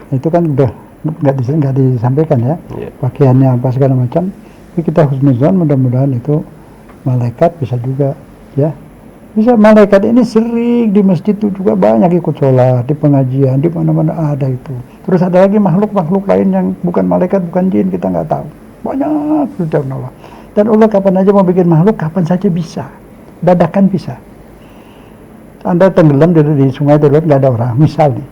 itu kan udah nggak disampaikan ya, pakaiannya apa segala macam. Tapi kita husnuzon, mudah-mudahan itu malaikat, bisa juga ya, bisa malaikat ini sering di masjid itu juga banyak ikut sholat, di pengajian, di mana-mana ada itu. Terus ada lagi makhluk-makhluk lain yang bukan malaikat, bukan jin, kita nggak tahu, banyak sudah Allah. Dan Allah kapan aja mau bikin makhluk, kapan saja bisa, dadakan bisa. Anda tenggelam di sungai terlihat nggak ada orang, misalnya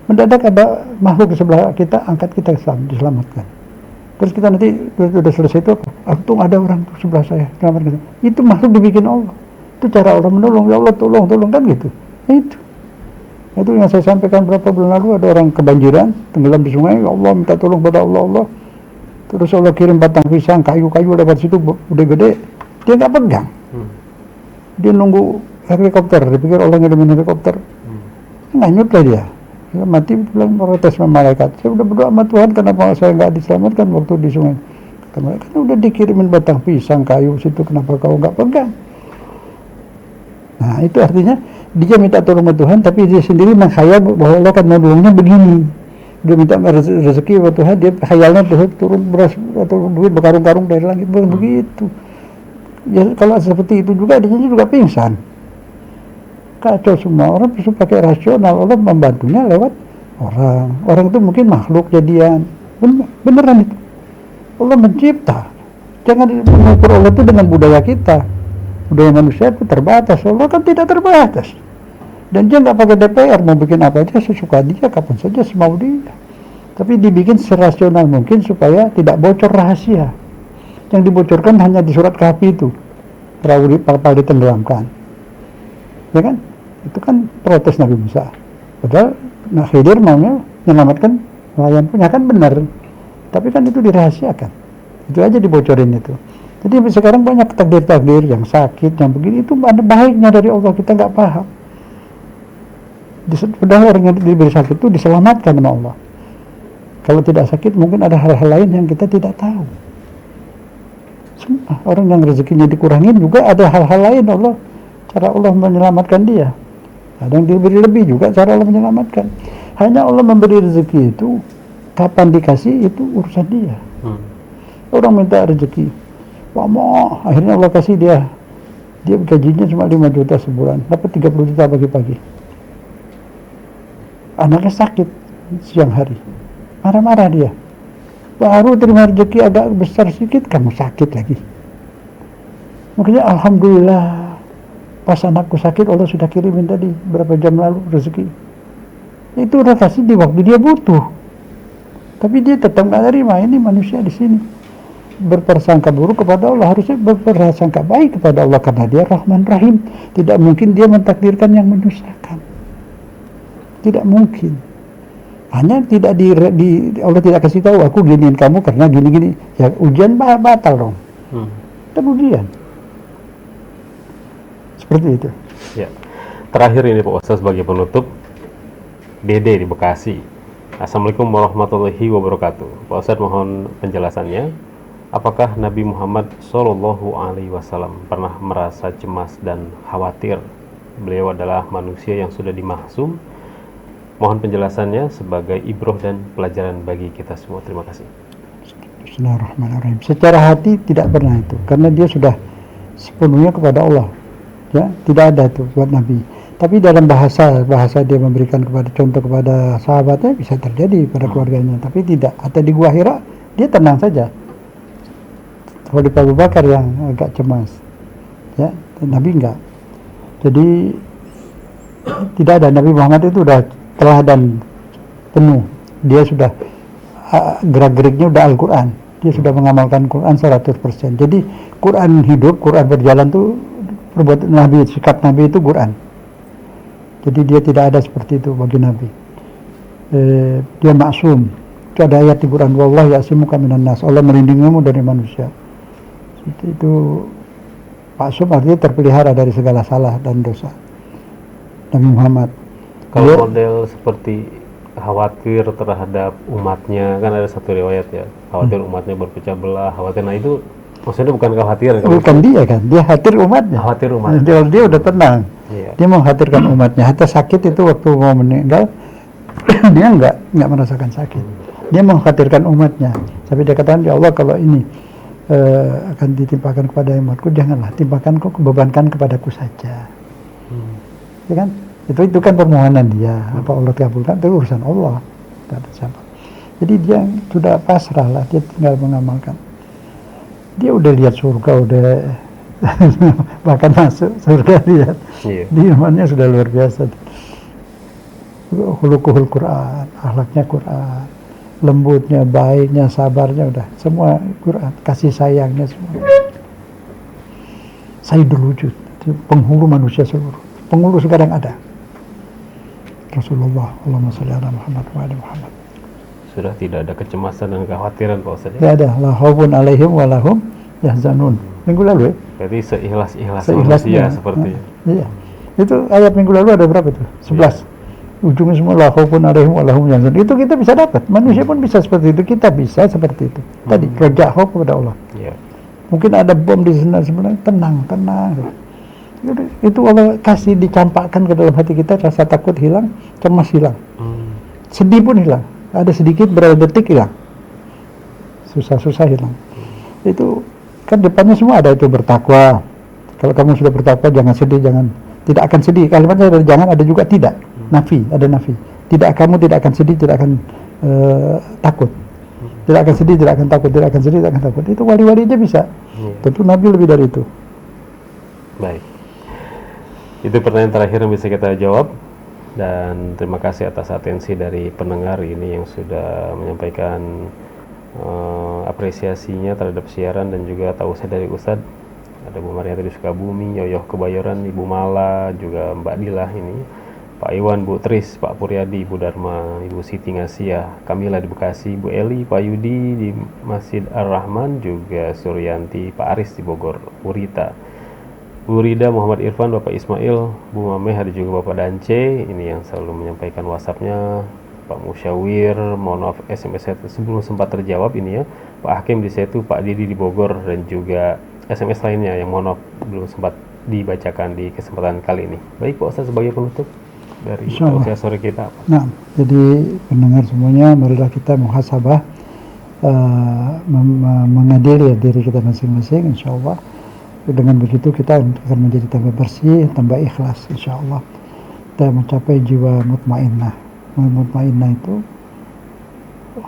mendadak ada makhluk di sebelah kita, angkat kita diselamatkan. Terus kita nanti sudah selesai itu, untung ada orang di sebelah saya, selamatkan. Itu makhluk dibikin Allah. Itu cara Allah menolong, ya Allah tolong kan gitu. Itu yang saya sampaikan berapa bulan lalu, ada orang kebanjiran, tenggelam di sungai, ya Allah minta tolong pada Allah. Terus Allah kirim batang pisang, kayu-kayu dapat situ gede-gede, dia nggak pegang. Dia nunggu helikopter, dipikir Allah ngirimin helikopter, nganyut lah dia mati, bilang protes sama malaikat, saya udah berdoa sama Tuhan, kenapa saya nggak diselamatkan waktu di sungai? Kata malaikat, udah dikirimin batang pisang, kayu situ, kenapa kau nggak pegang? Nah itu artinya dia minta tolong sama Tuhan, tapi dia sendiri menghayal bahwa Allah akan menolongnya begini. Dia minta rezeki sama Tuhan, dia khayalnya turun beras atau duit berkarung-karung dari langit, begitu. Ya, kalau seperti itu juga dia juga pingsan, kacau semua. Orang bisa pakai rasional, Allah membantunya lewat orang itu mungkin makhluk jadian, beneran itu Allah mencipta. Jangan mengukur Allah itu dengan budaya kita, budaya manusia itu terbatas, Allah kan tidak terbatas, dan dia nggak pakai DPR, mau bikin apa aja sesuka dia, kapan saja semau dia, tapi dibikin serasional mungkin supaya tidak bocor rahasia. Yang dibocorkan hanya di surat Kahfi itu, perahu kapal ditenggelamkan, ya kan? Itu kan protes Nabi Musa. Padahal Khidir maunya menyelamatkan nelayan punya, kan benar, tapi kan itu dirahasiakan. Itu aja dibocorin itu. Jadi sekarang banyak takdir-takdir yang sakit, yang begini, itu ada baiknya dari Allah, kita nggak paham. Padahal orang yang diberi sakit itu diselamatkan sama Allah. Kalau tidak sakit mungkin ada hal-hal lain yang kita tidak tahu. Semua orang yang rezekinya dikurangin juga ada hal-hal lain, cara Allah menyelamatkan dia. Ada yang diberi lebih juga cara Allah menyelamatkan. Hanya Allah memberi rezeki itu, kapan dikasih itu urusan dia. Orang minta rezeki, lama, akhirnya Allah kasih dia gajinya cuma 5 juta sebulan, dapat 30 juta pagi-pagi. Anaknya sakit siang hari, marah-marah dia. Baru terima rezeki agak besar sedikit, kamu sakit lagi. Makanya alhamdulillah, pas anakku sakit Allah sudah kirimin tadi berapa jam lalu rezeki. Itu udah kasih di waktu dia butuh. Tapi dia tetap nggak terima. Ini manusia di sini berprasangka buruk kepada Allah, harusnya berprasangka baik kepada Allah karena dia Rahman Rahim. Tidak mungkin dia mentakdirkan yang menyusahkan. Tidak mungkin. Hanya tidak Allah tidak kasih tahu aku giniin kamu karena gini-gini. Ya ujian batal dong. Kan ujian. Seperti itu. Ya. Terakhir ini Pak Ustaz sebagai penutup, Dede di Bekasi. Assalamualaikum warahmatullahi wabarakatuh. Pak Ustaz mohon penjelasannya. Apakah Nabi Muhammad Shallallahu Alaihi Wasallam pernah merasa cemas dan khawatir? Beliau adalah manusia yang sudah dimaksum. Mohon penjelasannya sebagai ibroh dan pelajaran bagi kita semua. Terima kasih. Bismillahirrahmanirrahim. Secara hati tidak pernah itu, karena dia sudah sepenuhnya kepada Allah. Ya, tidak ada itu buat Nabi. Tapi dalam bahasa dia memberikan kepada contoh kepada sahabatnya bisa terjadi pada keluarganya, tapi tidak. Atau di Gua Hira dia tenang saja. Kalau Abu Bakar yang agak cemas, ya, Nabi enggak. Jadi tidak ada. Nabi Muhammad itu udah teladan penuh. Dia sudah gerak-geriknya udah Al-Quran. Dia sudah mengamalkan Quran 100%. Jadi Quran hidup, Quran berjalan tuh perbuatan Nabi, sikap Nabi itu Quran. Jadi dia tidak ada seperti itu bagi Nabi. Dia maksum. Itu ada ayat di Quran, wallahu ya'simuka minan nas. Allah melindungimu dari manusia. Itu maksum artinya terpelihara dari segala salah dan dosa. Nabi Muhammad. Kalau model seperti khawatir terhadap umatnya, kan ada satu riwayat ya, khawatir umatnya berpecah belah, khawatir, nah itu maksudnya bukan khawatir. Bukan dia kan, dia khawatir umatnya. Khawatir umatnya. Dia udah tenang. Iya. Dia mengkhawatirkan umatnya. Hatta sakit itu waktu mau meninggal, dia nggak merasakan sakit. Dia mengkhawatirkan umatnya. Tapi dia katakan, ya Allah kalau ini akan ditimpakan kepada umatku, janganlah timpakan kok, bebankan kepadaku saja. Ya kan? Itu kan permohonan dia. Apa Allah kabulkan itu urusan Allah. Tidak ada siapa. Jadi dia sudah pasrah lah, dia tinggal mengamalkan. Dia udah lihat surga, udah bahkan masuk surga lihat. Dia imannya sudah luar biasa. Khuluquhul Quran, akhlaknya Quran, lembutnya, baiknya, sabarnya, udah semua Quran, kasih sayangnya semua. Sayyidul wujud, penghulu manusia seluruh, penghulu sekarang ada. Rasulullah, Allahumma sholli ala Muhammad wa ala Muhammad. Sudah tidak ada kecemasan dan kekhawatiran Pak Ustaz. Tidak ada, la khaufun alaihim wa lahum yahzanun. Minggu lalu ya? Berarti seikhlas manusia seperti. Iya. Itu ayat minggu lalu ada berapa itu? 11. Iya. Ujungnya semua la khaufun alaihim wa lahum yahzanun. Itu kita bisa dapat. Manusia pun bisa seperti itu, kita bisa seperti itu. Tadi raja khauf kepada Allah. Iya. Mungkin ada bom di sana sebenarnya, tenang. Itu Allah kasih dicampakkan ke dalam hati kita, rasa takut hilang, cemas hilang, sedih pun hilang, ada sedikit berapa detik hilang, susah hilang. Itu kan depannya semua ada itu bertakwa. Kalau kamu sudah bertakwa jangan sedih, tidak akan sedih. Kalimatnya ada jangan, ada juga tidak. Nafi, ada nafi. Kamu tidak akan sedih, tidak akan takut. Tidak akan sedih, tidak akan takut, tidak akan sedih, tidak akan takut. Itu wali-wali aja bisa. Tentu Nabi lebih dari itu. Baik. Itu pertanyaan terakhir yang bisa kita jawab, dan terima kasih atas atensi dari pendengar ini yang sudah menyampaikan apresiasinya terhadap siaran dan juga tausiah dari Ustadz. Ada Bu Mariati di Sukabumi, Yoyoh Kebayoran, Ibu Mala, juga Mbak Dilah ini, Pak Iwan, Bu Tris, Pak Puryadi, Bu Dharma, Ibu Siti Ngasiyah, Kamila di Bekasi, Bu Eli, Pak Yudi di Masjid Ar-Rahman, juga Suryanti, Pak Aris di Bogor, Bu Rita, Bu Rida, Muhammad Irfan, Bapak Ismail, Bu Mameh, ada juga Bapak Dance, ini yang selalu menyampaikan WhatsApp-nya, Pak Musyawir, mohon maaf SMS-nya sebelum sempat terjawab ini ya, Pak Hakim di Setu, Pak Didi di Bogor, dan juga SMS lainnya yang mohon maaf belum sempat dibacakan di kesempatan kali ini. Baik Pak Ustaz, sebagai penutup dari tausiah sore kita. Nah, jadi pendengar semuanya, marilah kita muhasabah, mengadili diri kita masing-masing, insya Allah. Dengan begitu kita akan menjadi tambah bersih, tambah ikhlas, insya Allah. Kita mencapai jiwa mutmainnah. Mutmainnah itu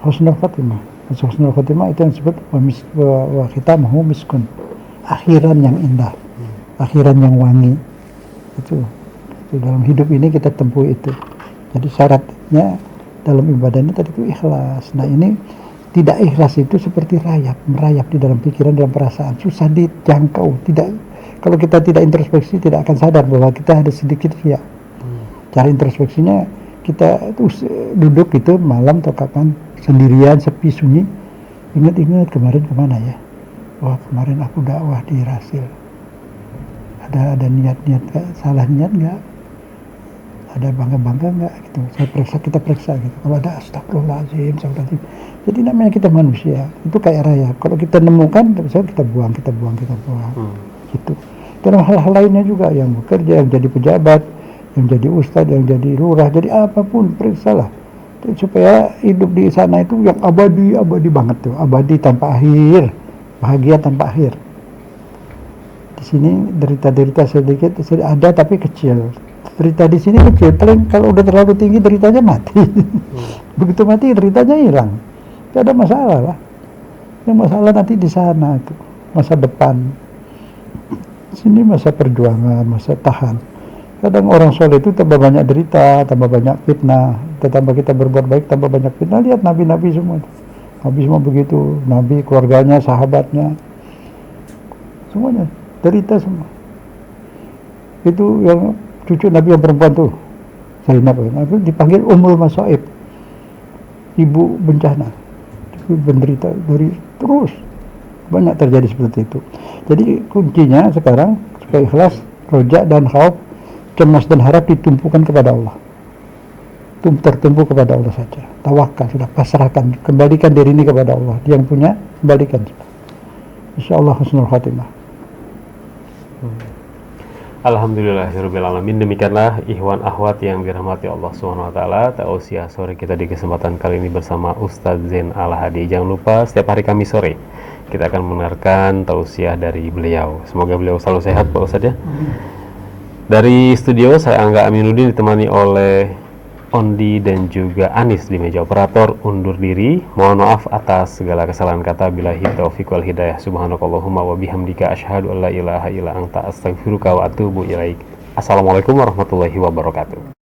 husnul khotimah. Husnul khotimah itu yang disebut wa khitamahu miskun, akhiran yang indah, akhiran yang wangi. Itu dalam hidup ini kita tempuh itu. Jadi syaratnya dalam ibadah ini tadi itu ikhlas. Nah ini tidak ikhlas itu seperti merayap di dalam pikiran, dalam perasaan, susah dijangkau. Kalau kita tidak introspeksi tidak akan sadar bahwa kita ada sedikit riya. Cara introspeksinya kita duduk itu malam atau kapan sendirian, sepi, sunyi, ingat-ingat kemarin kemana ya? Wah kemarin aku dakwah di Rasil. Ada niat-niat gak? Salah niat nggak? Ada bangga-bangga nggak? Gitu. Kita periksa gitu. Kalau ada astagfirullahaladzim. Jadi namanya kita manusia. Itu kayak raya. Kalau kita nemukan, kita buang. Gitu. Dalam hal-hal lainnya juga, yang bekerja, yang jadi pejabat, yang jadi ustadz, yang jadi lurah, jadi apapun, periksalah. Supaya hidup di sana itu yang abadi banget tuh. Abadi tanpa akhir. Bahagia tanpa akhir. Di sini derita-derita sedikit ada tapi kecil. Derita di sini kecil, paling kalau udah terlalu tinggi deritanya mati. Begitu mati deritanya hilang. Tidak ada masalah lah. Yang masalah nanti di sana itu masa depan. Sini masa perjuangan, masa tahan. Kadang orang soleh itu tambah banyak derita, tambah banyak fitnah. Tambah kita berbuat baik, tambah banyak fitnah. Lihat nabi-nabi semua itu. Nabi semua begitu. Nabi, keluarganya, sahabatnya, semuanya derita semua. Itu yang cucu Nabi yang perempuan tuh, Zainab, itu dipanggil Ummul Masaib, ibu bencana. Itu menderita dari terus. Banyak terjadi seperti itu. Jadi kuncinya sekarang supaya ikhlas, roja dan khauf, cemas dan harap ditumpukan kepada Allah. Tertumpu kepada Allah saja. Tawakal, sudah pasrahkan, kembalikan diri ini kepada Allah. Dia yang punya, kembalikan. Insyaallah husnul khatimah. Alhamdulillahirrabbilalamin. Demikianlah ikhwan akhwat yang dirahmati Allah Subhanahu wa taala, tausiah sore kita di kesempatan kali ini bersama Ustadz Zain Al-Hadi. Jangan lupa setiap hari Kamis sore kita akan mendengarkan tausiah dari beliau. Semoga beliau selalu sehat Pak Ustadz ya. Dari studio saya Angga Aminuddin ditemani oleh Ondi dan juga Anis di meja operator undur diri. Mohon maaf atas segala kesalahan kata. Billahi taufiq wal hidayah. Subhanakallahumma wa bihamdika asyhadu an la ilaha illa anta astaghfiruka wa atubu ilaik. Assalamualaikum warahmatullahi wabarakatuh.